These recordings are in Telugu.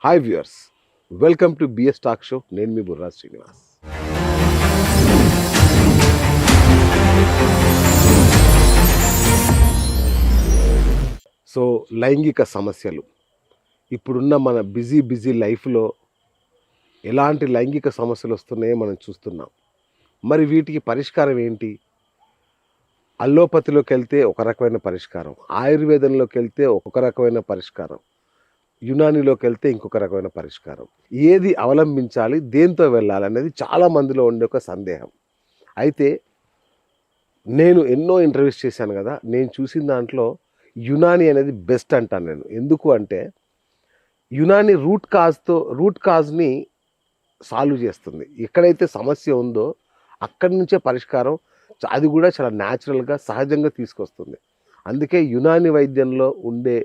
Hi viewers, welcome to BS talk show. నేను మీ బుర్రా శ్రీనివాస్. సో లైంగిక సమస్యలు ఇప్పుడున్న మన బిజీ లైఫ్లో ఎలాంటి లైంగిక సమస్యలు వస్తున్నాయో మనం చూస్తున్నాం. మరి వీటికి పరిష్కారం ఏంటి? అల్లోపతిలోకి వెళ్తే ఒక రకమైన పరిష్కారం, ఆయుర్వేదంలోకి వెళ్తే ఒక రకమైన పరిష్కారం, యునానిలోకి వెళ్తే ఇంకొక రకమైన పరిష్కారం. ఏది అవలంబించాలి, దేంతో వెళ్ళాలి అనేది చాలా మందిలో ఉండే ఒక సందేహం. అయితే నేను ఎన్నో ఇంటర్వ్యూస్ చేశాను కదా, నేను చూసిన దాంట్లో యునాని అనేది బెస్ట్ అంటాను నేను. ఎందుకు అంటే యునాని రూట్ కాజ్ని సాల్వ్ చేస్తుంది. ఎక్కడైతే సమస్య ఉందో అక్కడి నుంచే పరిష్కారం, అది కూడా చాలా న్యాచురల్గా సహజంగా తీసుకొస్తుంది. అందుకే యునాని వైద్యంలో ఉండే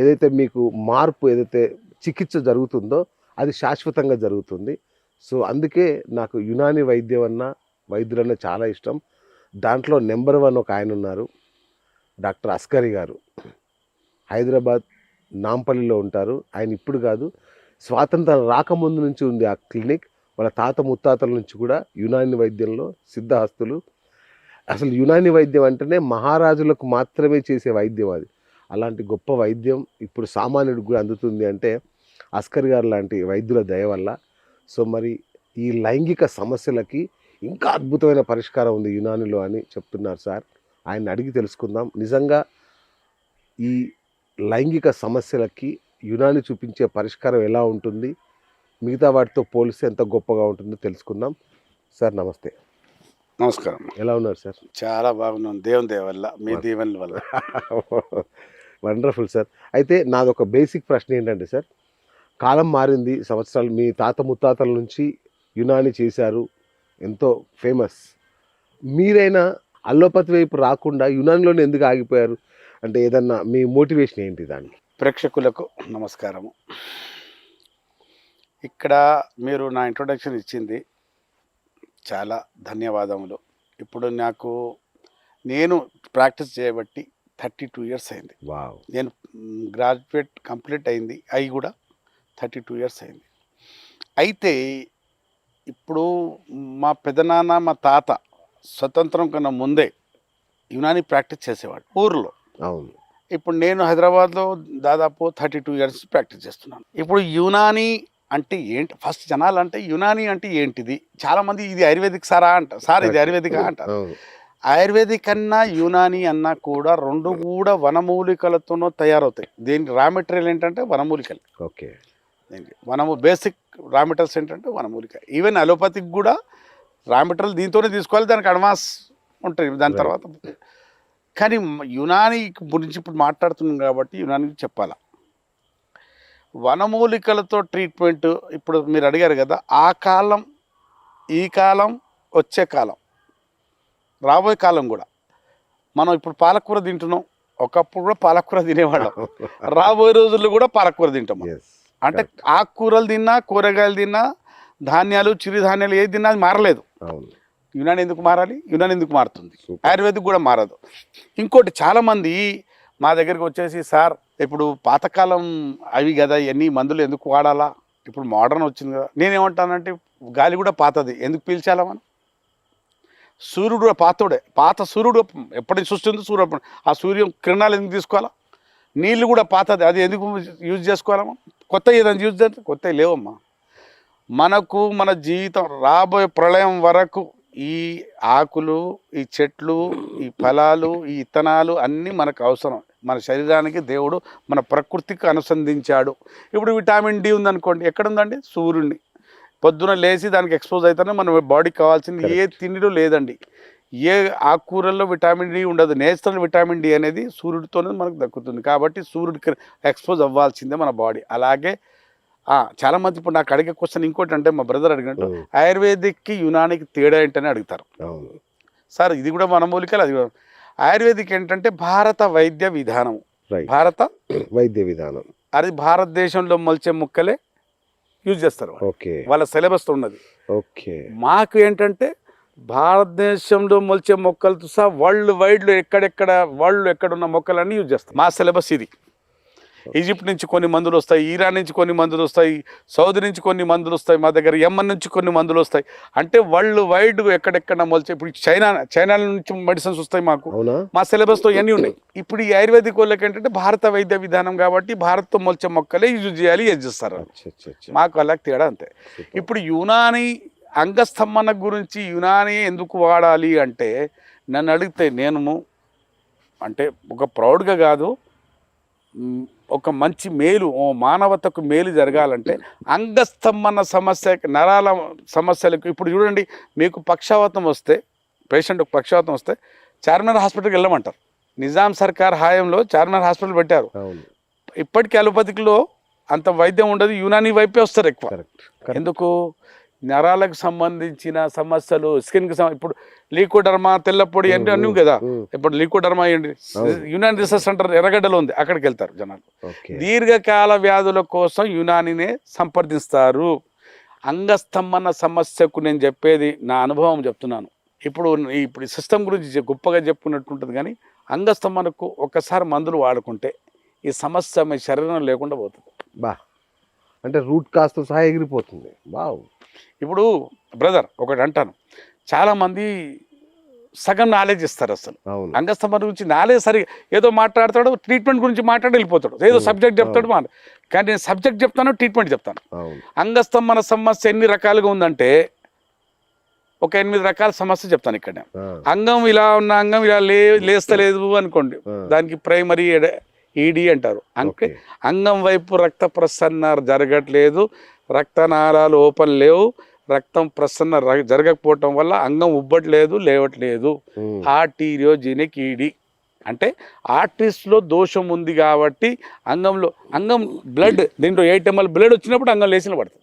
ఏదైతే మీకు మార్పు, ఏదైతే చికిత్స జరుగుతుందో అది శాశ్వతంగా జరుగుతుంది. సో అందుకే నాకు యునాని వైద్యులన్నా చాలా ఇష్టం. దాంట్లో నెంబర్ 1 ఒక ఆయన ఉన్నారు, డాక్టర్ అస్కరి గారు. హైదరాబాద్ నాంపల్లిలో ఉంటారు. ఆయన ఇప్పుడు కాదు, స్వాతంత్రం రాకముందు నుంచి ఉంది ఆ క్లినిక్. వాళ్ళ తాత ముత్తాతల నుంచి కూడా యునాని వైద్యంలో సిద్ధహస్తులు. అసలు యునాని వైద్యం అంటేనే మహారాజులకు మాత్రమే చేసే వైద్యం అది. అలాంటి గొప్ప వైద్యం ఇప్పుడు సామాన్యుడికి కూడా అందుతుంది అంటే అస్కర్ గారు లాంటి వైద్యుల దయ వల్ల. సో మరి ఈ లైంగిక సమస్యలకి ఇంకా అద్భుతమైన పరిష్కారం ఉంది యునానిలో అని చెప్తున్నారు సార్. ఆయన అడిగి తెలుసుకుందాం. నిజంగా ఈ లైంగిక సమస్యలకి యునాని చూపించే పరిష్కారం ఎలా ఉంటుంది, మిగతా వాటితో పోలిస్తే ఎంత గొప్పగా ఉంటుందో తెలుసుకుందాం. సార్ నమస్తే. నమస్కారం. ఎలా ఉన్నారు సార్? చాలా బాగున్నాను, దేవుని దయ వల్ల, మీ దీవెనల వల్ల. Wonderful sir. అయితే నాదొక బేసిక్ ప్రశ్న ఏంటంటే సార్, కాలం మారింది, సంవత్సరాలు, మీ తాత ముత్తాతల నుంచి యునాని చేశారు, ఎంతో ఫేమస్. మీరైనా అల్లోపతి వైపు రాకుండా యునానిలోనే ఎందుకు ఆగిపోయారు? అంటే ఏదన్నా మీ మోటివేషన్ ఏంటి దాన్ని? ప్రేక్షకులకు నమస్కారము. ఇక్కడ మీరు నా ఇంట్రొడక్షన్ ఇచ్చింది చాలా ధన్యవాదములు. ఇప్పుడు నేను ప్రాక్టీస్ చేయబట్టి 32 ఇయర్స్ అయింది. వావ్. నేను గ్రాడ్యుయేట్ కంప్లీట్ అయింది అవి కూడా 32 ఇయర్స్ అయింది. అయితే ఇప్పుడు మా పెదనాన్న, మా తాత స్వతంత్రం కన్నా ముందే యునాని ప్రాక్టీస్ చేసేవాడు ఊర్లో. అవును. ఇప్పుడు నేను హైదరాబాద్లో దాదాపు 32 ఇయర్స్ ప్రాక్టీస్ చేస్తున్నాను. ఇప్పుడు యునాని అంటే ఏంటి? ఫస్ట్ జనాలు అంటే యునాని అంటే ఏంటిది, చాలామంది ఇది ఆయుర్వేదిక్ సారా అంటారు. సార్ ఇది ఆయుర్వేదిక అంటారు. ఆయుర్వేదిక్ అన్నా యునాని అన్నా కూడా రెండు కూడా వనమూలికలతోనో తయారవుతాయి. దీనికి రా మెటీరియల్ ఏంటంటే వనమూలికలు. ఓకే. దీనికి బేసిక్ రా మెటీరియల్స్ ఏంటంటే వనమూలిక. ఈవెన్ అలోపతిక్ కూడా రా మెటీరియల్ దీంతోనే తీసుకోవాలి, దానికి అడ్వాన్స్ ఉంటుంది దాని తర్వాత. కానీ యునాని గురించి ఇప్పుడు మాట్లాడుతున్నాం కాబట్టి యునాని చెప్పాలా. వనమూలికలతో ట్రీట్మెంట్ ఇప్పుడు మీరు అడిగారు కదా, ఆ కాలం, ఈ కాలం, వచ్చే కాలం, రాబోయే కాలం కూడా. మనం ఇప్పుడు పాలకూర తింటున్నాం, ఒకప్పుడు కూడా పాలకూర తినేవాళ్ళం. రాబోయే రోజుల్లో కూడా పాలకూర తింటాం. అంటే ఆకుకూరలు తిన్నా, కూరగాయలు తిన్నా, ధాన్యాలు, చిరుధాన్యాలు ఏది తిన్నా అది మారలేదు. యునాని ఎందుకు మారాలి? యునాని ఎందుకు మారుతుంది? ఆయుర్వేదిక్ కూడా మారదు. ఇంకోటి, చాలామంది మా దగ్గరికి వచ్చేసి, సార్ ఇప్పుడు పాతకాలం అవి కదా, ఎన్ని మందులు ఎందుకు వాడాలా, ఇప్పుడు మోడర్న్ వచ్చింది కదా. నేనేమంటానంటే గాలి కూడా పాతది, ఎందుకు పీల్చాలా మనం? సూర్యుడు కూడా పాతోడే, పాత సూర్యుడు ఎప్పటి సృష్టి ఉందో సూర్యుడు, ఆ సూర్యం కిరణాలు ఎందుకు తీసుకోవాలా? నీళ్ళు కూడా పాతది, అది ఎందుకు యూజ్ చేసుకోవాలా? మనం కొత్త ఏదైనా యూజ్ చేస్తే కొత్తవి లేవమ్మా. మనకు మన జీవితం రాబోయే ప్రళయం వరకు ఈ ఆకులు, ఈ చెట్లు, ఈ ఫలాలు, ఈ ఇత్తనాలు అన్నీ మనకు అవసరం. మన శరీరానికి దేవుడు మన ప్రకృతికి అనుసంధించాడు. ఇప్పుడు విటామిన్ డి ఉందనుకోండి, ఎక్కడుందండి? సూర్యుడిని పొద్దున లేచి దానికి ఎక్స్పోజ్ అవుతానే మన బాడీకి కావాల్సింది ఏ తిండిలో లేదండి. ఏ ఆకుకూరల్లో విటామిన్ డి ఉండదు. నేచురల్ విటామిన్ డి అనేది సూర్యుడితోనే మనకు దక్కుతుంది. కాబట్టి సూర్యుడికి ఎక్స్పోజ్ అవ్వాల్సిందే మన బాడీ. అలాగే చాలామంది ఇప్పుడు నాకు అడిగే క్వశ్చన్ ఇంకోటి, అంటే మా బ్రదర్ అడిగినట్టు ఆయుర్వేదిక్కి యునానికి తేడా ఏంటని అడుగుతారు. సార్ ఇది కూడా వనమూలికలు, అది కూడా. ఆయుర్వేదిక్ ఏంటంటే భారత వైద్య విధానం, భారత వైద్య విధానం, అది భారతదేశంలో మొలిచే ముక్కలే యూజ్ చేస్తారు. వాళ్ళ సిలబస్ ఉన్నది. మాకు ఏంటంటే భారతదేశంలో మొలిచే మొక్కలతో సహా వరల్డ్ వైడ్లో ఎక్కడెక్కడ వరల్డ్ ఎక్కడున్న మొక్కలన్నీ యూజ్ చేస్తాం. మా సిలబస్ ఇది. ఈజిప్ట్ నుంచి కొన్ని మందులు వస్తాయి, ఇరాన్ నుంచి కొన్ని మందులు వస్తాయి, సౌదీ నుంచి కొన్ని మందులు వస్తాయి, మా దగ్గర యమన్ నుంచి కొన్ని మందులు వస్తాయి. అంటే వరల్డ్ వైడ్ ఎక్కడెక్కడ మొలిచే ఇప్పుడు చైనా నుంచి మెడిసిన్స్ వస్తాయి మాకు, అవునా? మా సిలబస్తో ఇవన్నీ ఉన్నాయి. ఇప్పుడు ఈ ఆయుర్వేదిక్ వాళ్ళకి ఏంటంటే భారత వైద్య విధానం కాబట్టి భారత్తో మొలిచే మొక్కలే యూజ్ చేయాలి, యూజ్ చేస్తారు. మాకు వాళ్ళకి తేడా అంతే. ఇప్పుడు యునాని అంగస్తంభన గురించి యునాని ఎందుకు వాడాలి అంటే నన్ను అడిగితే నేను అంటే ఒక ప్రౌడ్గా కాదు, ఒక మంచి మేలు మానవతకు మేలు జరగాలంటే అంగస్తంభన సమస్య, నరాల సమస్యలకు ఇప్పుడు చూడండి, మీకు పక్షవాతం వస్తే, పేషెంట్ పక్షవాతం వస్తే చార్మినార్ హాస్పిటల్కి వెళ్ళమంటారు. నిజాం సర్కార్ హాయంలో చార్మినార్ హాస్పిటల్ పెట్టారు. ఇప్పటికీ అలోపతిలో అంత వైద్యం ఉండదు, యునానీ వైపే వస్తారు ఎక్కువ. ఎందుకు? నరాలకు సంబంధించిన సమస్యలు, స్కిన్కి ఇప్పుడు లీకోడర్మా, తెల్లపొడి అంటే అన్నీ కదా. ఇప్పుడు లీకోడర్మా ఏంటి, యునాని రీసెర్చ్ సెంటర్ ఎర్రగడ్డలో ఉంది, అక్కడికి వెళ్తారు జనాలు. దీర్ఘకాల వ్యాధుల కోసం యునానినే సంప్రదిస్తారు. అంగస్తంభన సమస్యకు నేను చెప్పేది నా అనుభవం చెప్తున్నాను. ఇప్పుడు సిస్టమ్ గురించి గొప్పగా చెప్పుకున్నట్టుంటుంది, కానీ అంగస్తంభనకు ఒక్కసారి మందులు వాడుకుంటే ఈ సమస్య మీ శరీరం లేకుండా పోతుంది. అంటే రూట్ కాస్త సహా ఎగిరిపోతుంది. ఇప్పుడు బ్రదర్ ఒకటి అంటాను, చాలామంది సగం నాలెడ్జ్ ఇస్తారు. అసలు అంగస్తంభన గురించి నాలెడ్జ్ సరిగా ఏదో మాట్లాడతాడు, ట్రీట్మెంట్ గురించి మాట్లాడి వెళ్ళిపోతాడు, ఏదో సబ్జెక్ట్ చెప్తాడు. కానీ నేను సబ్జెక్ట్ చెప్తాను, ట్రీట్మెంట్ చెప్తాను. అంగస్తంభన సమస్య ఎన్ని రకాలుగా ఉందంటే ఒక 8 రకాల సమస్య చెప్తాను ఇక్కడ. అంగం ఇలా ఉన్న అంగం ఇలా లేస్తలేదు అనుకోండి, దానికి ప్రైమరీ ఈడీ అంటారు. అంటే అంగం వైపు రక్త ప్రసరణ జరగట్లేదు, రక్తనాళాలు ఓపెన్ లేవు, రక్తం ప్రసరణ జరగకపోవటం వల్ల అంగం ఉబ్బట్లేదు, లేవట్లేదు. ఆర్టీరియోజెనిక్ ఈడీ అంటే ఆర్టరీస్లో దోషం ఉంది కాబట్టి అంగం బ్లడ్, దీంట్లో 8 ml బ్లడ్ వచ్చినప్పుడు అంగం లేచిన పడుతుంది.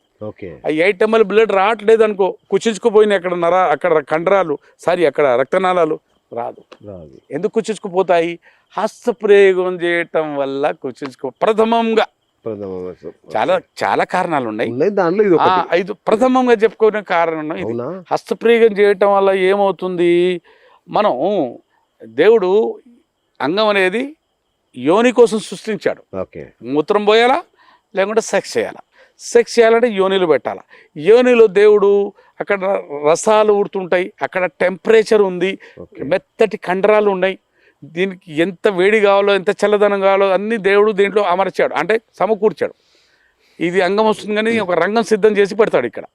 ఆ 8 ml బ్లడ్ రావట్లేదు అనుకో, కుచించుకుపోయినాయి అక్కడ కండరాలు, అక్కడ రక్తనాళాలు రాదు. ఎందుకు కుచించుకుపోతాయి? హస్తప్రయోగం చేయటం వల్ల ప్రథమంగా చాలా చాలా కారణాలు ఉన్నాయి. దాంట్లో 5 ప్రథమంగా చెప్పుకునే కారణం ఇది. హస్తప్రయోగం చేయటం వల్ల ఏమవుతుంది, మనం దేవుడు అంగం అనేది యోని కోసం సృష్టించాడు. మూత్రం పోయాలా, లేకుంటే సెక్స్ చేయాలా. సెక్స్ చేయాలంటే యోనిలో పెట్టాలా. యోనిలో దేవుడు అక్కడ రసాలు ఊడుతుంటాయి, అక్కడ టెంపరేచర్ ఉంది, మెత్తటి కండరాలు ఉన్నాయి, దీనికి ఎంత వేడి కావాలో ఎంత చల్లదనం కావాలో అన్ని దేవుడు దీంట్లో అమర్చాడు, అంటే సమకూర్చాడు. ఇది అంగం వస్తుంది కానీ ఒక రంగం సిద్ధం చేసి పెడతాడు. ఇక్కడ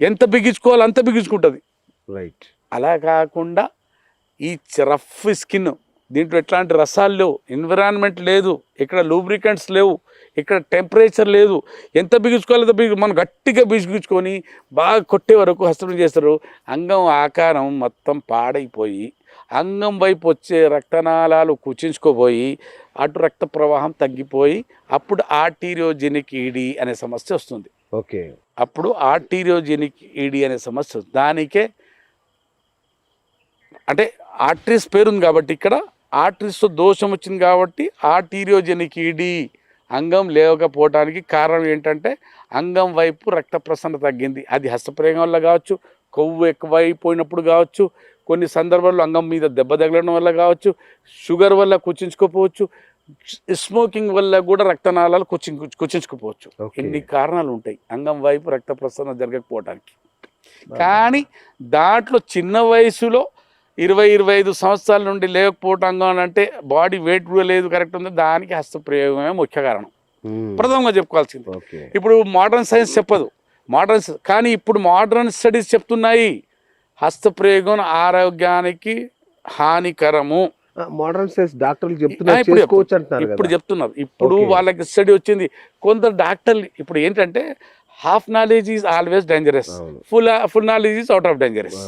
ఎంత బిగించుకోవాలో అంత బిగించుకుంటుంది. అలా కాకుండా ఈ రఫ్ స్కిన్, దీంట్లో ఎట్లాంటి రసాలు లేవు, ఎన్విరాన్మెంట్ లేదు, ఇక్కడ లూబ్రికెంట్స్ లేవు, ఇక్కడ టెంపరేచర్ లేదు, ఎంత బిగించుకోవాలో మనం గట్టిగా బిగించుకొని బాగా కొట్టే వరకు హస్తప్రయోగం చేస్తారు. అంగం ఆకారం మొత్తం పాడైపోయి అంగం వైపు వచ్చే రక్తనాళాలు కుచించుకోపోయి అటు రక్త ప్రవాహం తగ్గిపోయి అప్పుడు ఆర్టీరియోజెనిక్ ఈడీ అనే సమస్య వస్తుంది. అప్పుడు ఆర్టీరియోజెనిక్ ఈడీ అనే సమస్య దానికే అంటే ఆర్టరీస్ పేరుంది కాబట్టి ఇక్కడ ఆర్టరీస్తో దోషం వచ్చింది కాబట్టి ఆర్టీరియోజెనిక్ ఈడీ. అంగం లేవకపోవడానికి కారణం ఏంటంటే అంగం వైపు రక్త ప్రసరణ తగ్గింది. అది హస్తప్రయోగం వల్ల కావచ్చు, కొవ్వు ఎక్కువైపోయినప్పుడు కావచ్చు, కొన్ని సందర్భాల్లో అంగం మీద దెబ్బ తగలడం వల్ల కావచ్చు, షుగర్ వల్ల కుచించుకోపోవచ్చు, స్మోకింగ్ వల్ల కూడా రక్తనాళాలు కుచించుకుపోవచ్చు. ఇన్ని కారణాలు ఉంటాయి అంగం వైపు రక్త ప్రసరణ జరగకపోవడానికి. కానీ దాంట్లో చిన్న వయసులో 20-25 సంవత్సరాల నుండి లేకపోవటం అంగం అంటే బాడీ వెయిట్ కూడా లేదు, కరెక్ట్ ఉంది, దానికి హస్తప్రయోగమే ముఖ్య కారణం. ప్రథమంగా చెప్పుకోవాల్సింది. ఇప్పుడు మోడర్న్ సైన్స్ చెప్పదు, కానీ ఇప్పుడు మోడర్న్ స్టడీస్ చెప్తున్నాయి హస్తప్రయోగం ఆరోగ్యానికి హానికరము. మోడర్న్ సైన్స్ డాక్టర్లు చెప్తున్నారు, ఇప్పుడు చెప్తున్నారు. ఇప్పుడు వాళ్ళకి స్టడీ వచ్చింది. కొందరు డాక్టర్లు ఇప్పుడు ఏంటంటే half knowledge is always dangerous, full knowledge is out of dangerous.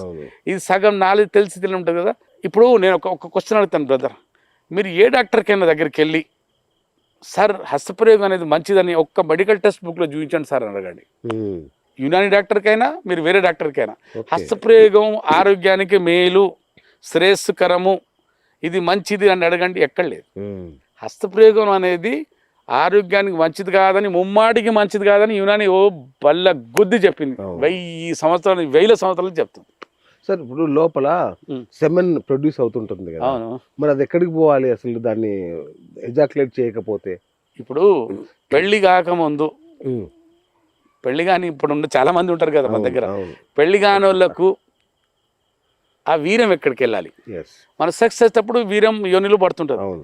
ఇది సగం నాలెడ్జ్ తెలిసి ఉంటుంది కదా. ఇప్పుడు నేను ఒక క్వశ్చన్ అడుగుతాను బ్రదర్, మీరు ఏ డాక్టర్కైనా దగ్గరికి వెళ్ళి సార్ హస్తప్రయోగం అనేది మంచిదని ఒక్క మెడికల్ టెక్స్ట్ బుక్లో చూపించండి సార్ అని అడగండి. యునాని డాక్టర్కైనా మీరు వేరే డాక్టర్కైనా హస్తప్రయోగం ఆరోగ్యానికి మేలు, శ్రేయస్కరము, ఇది మంచిది అని అడగండి, ఎక్కడ లేదు. హస్తప్రయోగం అనేది ఆరోగ్యానికి మంచిది కాదని, ముమ్మాటికి మంచిది కాదని యునాని బల్ల గుద్ది చెప్పింది. 1000 సంవత్సరాలు చెప్తుంది. సార్ ఇప్పుడు లోపల సెమెన్ ప్రొడ్యూస్ అవుతుంటుంది కదా, మరి అది ఎక్కడికి పోవాలి అసలు దాన్ని ఎజాక్యులేట్ చేయకపోతే? ఇప్పుడు పెళ్లి కాకముందు ఉమ్, పెళ్లి కాని ఇప్పుడు చాలా మంది ఉంటారు కదా మన అవును, దగ్గర. అవును. పెళ్లి కాని వాళ్ళకు ఆ వీర్యం ఎక్కడికి వెళ్ళాలి? Yes, మన సెక్స్ చేసేటప్పుడు వీర్యం యోనిలో పడుతుంటుంది. అవును.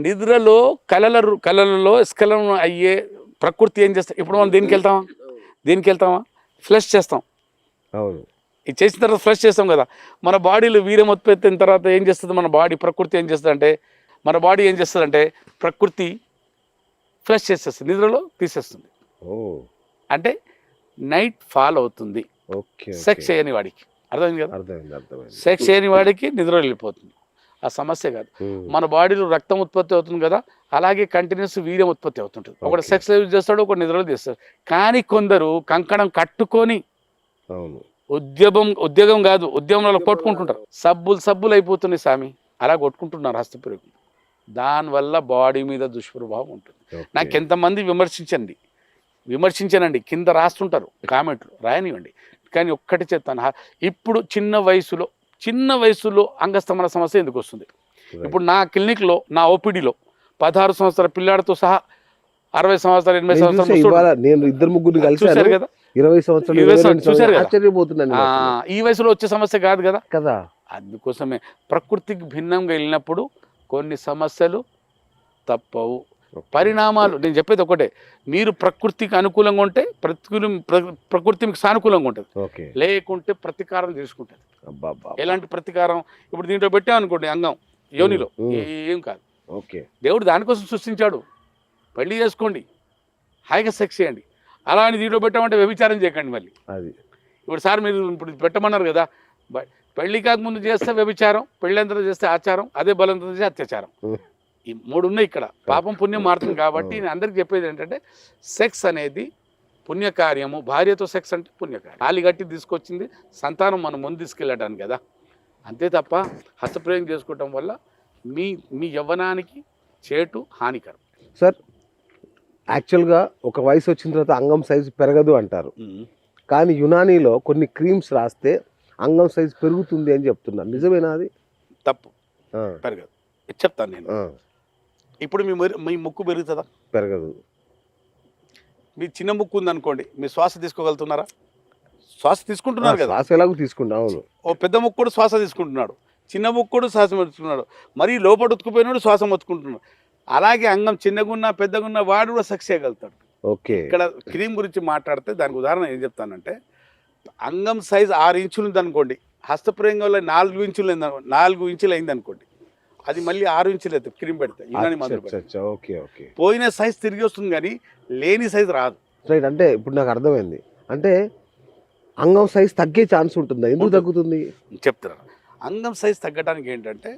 నిద్రలో కళలలో స్ఖలనం అయ్యే ప్రకృతి ఏం చేస్తాం? ఇప్పుడు మనం దీనికి వెళ్తామా ఫ్లష్ చేస్తాం. అవును. ఇది చేసిన తర్వాత ఫ్లష్ చేస్తాం కదా. మన బాడీలో వీర్యం ఉత్పత్తి అయిన తర్వాత ఏం చేస్తుంది మన బాడీ? ప్రకృతి ఏం చేస్తుంది అంటే ప్రకృతి ఫ్లష్ చేసేస్తుంది, నిద్రలో తీసేస్తుంది. ఓ, అంటే నైట్ ఫాల్ అవుతుంది ఓకే. సెక్స్ చేయని వాడికి. అర్థమైంది కదా? అర్థమైంది. సెక్స్ చేయని వాడికి నిద్ర వెళ్ళిపోతుంది. ఆ సమస్య కాదు. ఉమ్, మన బాడీలో రక్తం ఉత్పత్తి అవుతుంది కదా, అలాగే కంటిన్యూస్ వీర్యం ఉత్పత్తి అవుతుంటుంది. ఒకటి సెక్స్ యూజ్ చేస్తాడు, ఒకటి నిద్రలో చేస్తాడు. కానీ కొందరు కంకణం కట్టుకొని అవును. ఉద్యోగం కాదు, ఉద్యమంలో కొట్టుకుంటుంటారు. సబ్బులు అయిపోతున్నాయి స్వామి, అలా కొట్టుకుంటున్నారు హస్తప్రయోగం. దానివల్ల బాడీ మీద దుష్ప్రభావం ఉంటుంది. ఓకే. నాకు ఎంతమంది విమర్శించానండి, కింద రాస్తుంటారు కామెంట్లు, రాయనివ్వండి. కానీ ఒక్కటి చెప్తాను, ఇప్పుడు చిన్న వయసులో అంగస్తమన సమస్య ఎందుకు వస్తుంది? ఇప్పుడు నా క్లినిక్లో, నా ఓపీడీలో 16 సంవత్సరాల పిల్లాడితో సహా 60 సంవత్సరాలు 80 నేను చూసా, సంవత్సరాలు ఇవాళ నేను 2-3 కలిసాను చూశారు కదా. 20 సంవత్సరాలు 22 చూశారు కదా. ఆశ్చర్యపోతున్నాను ఈ వయసులో వచ్చే సమస్య కాదు కదా. కదా. అందుకోసమే ప్రకృతికి భిన్నంగా వెళ్ళినప్పుడు కొన్ని సమస్యలు తప్పవు. పరిణామాలు నేను చెప్పేది ఒకటే, మీరు ప్రకృతికి అనుకూలంగా ఉంటే ప్రకృతి మీకు సానుకూలంగా ఉంటుంది. ఓకే. లేకుంటే ప్రతీకారం తీసుకుంటుంది. అబ్బా. ఎలాంటి ప్రతీకారం? ఇప్పుడు దీంట్లో పెట్టామనుకోండి అంగం యోనిలో, ఏం కాదు. ఓకే. దేవుడు దానికోసం సృష్టించాడు. పెళ్లి చేసుకోండి, హాయిగా సెక్స్ చేయండి. అలా అని దీంట్లో పెట్టామంటే వ్యభిచారం చేయకండి మళ్ళీ. అది ఇప్పుడు సార్ మీరు ఇప్పుడు పెట్టమన్నారు కదా, పెళ్లి కాకముందు చేస్తే వ్యభిచారం, పెళ్ళంతా చేస్తే ఆచారం, అదే బలంతో చేస్తే అత్యాచారం. ఈ 3 ఉన్నాయి ఇక్కడ. పాపం పుణ్యం మారుతుంది. కాబట్టి నేను అందరికి చెప్పేది ఏంటంటే, సెక్స్ అనేది పుణ్యకార్యము. భార్యతో సెక్స్ అంటే పుణ్యకార్యం. తాళి కట్టి తీసుకొచ్చింది సంతానం మనం ముందు తీసుకెళ్ళడానికి కదా. అంతే తప్ప హస్తప్రయోగం చేసుకోవటం వల్ల మీ యవ్వనానికి చేటు హానికరం. సార్, యాక్చువల్గా ఒక వయసు వచ్చిన తర్వాత అంగం సైజు పెరగదు అంటారు. కానీ యునానీలో కొన్ని క్రీమ్స్ రాస్తే అంగం సైజు పెరుగుతుంది అని చెప్తున్నారు. నిజమేనా అది? తప్పు. పెరగదు. చెప్తాను నేను. ఇప్పుడు మీ ముక్కు పెరుగుతుందా? పెరగదు. మీ చిన్న ముక్కు ఉందనుకోండి, మీ శ్వాస తీసుకోగలుగుతున్నారా? శ్వాస తీసుకుంటున్నారు కదా. శ్వాస ఎలాగో తీసుకుంటా. అవును. ఓ పెద్ద ముక్కు కూడా శ్వాస తీసుకుంటున్నాడు, చిన్న ముక్కు కూడా శ్వాస తీసుకున్నాడు, మరీ లోపల ఉతుకుపోయినాడు శ్వాస మొత్తుకుంటున్నాడు. అలాగే అంగం చిన్నగున్నా పెద్దగున్నా వాడు కూడా సెక్స్ చేయగలుగుతాడు. ఓకే. ఇక్కడ క్రీమ్ గురించి మాట్లాడితే దానికి ఉదాహరణ ఏం చెప్తానంటే, అంగం సైజ్ 6 ఇంచులు ఉందనుకోండి, హస్తప్రయోగం వల్ల 4 ఇంచులు అయింది అనుకోండి, అది మళ్ళీ 6 ఇంచులు అవుతుంది క్రీమ్ పెడితే. యునాని మందులు పెడితే. ఓకే. ఓకే. పోయిన సైజ్ తిరిగి వస్తుంది కానీ లేని సైజ్ రాదు. రైట్. అంటే ఇప్పుడు నాకు అర్థమైంది. అంటే అంగం సైజ్ తగ్గే ఛాన్స్ ఉంటుందా? ఎందుకు తగ్గుతుంది చెప్తున్నాను. అంగం సైజ్ తగ్గడానికి ఏంటంటే,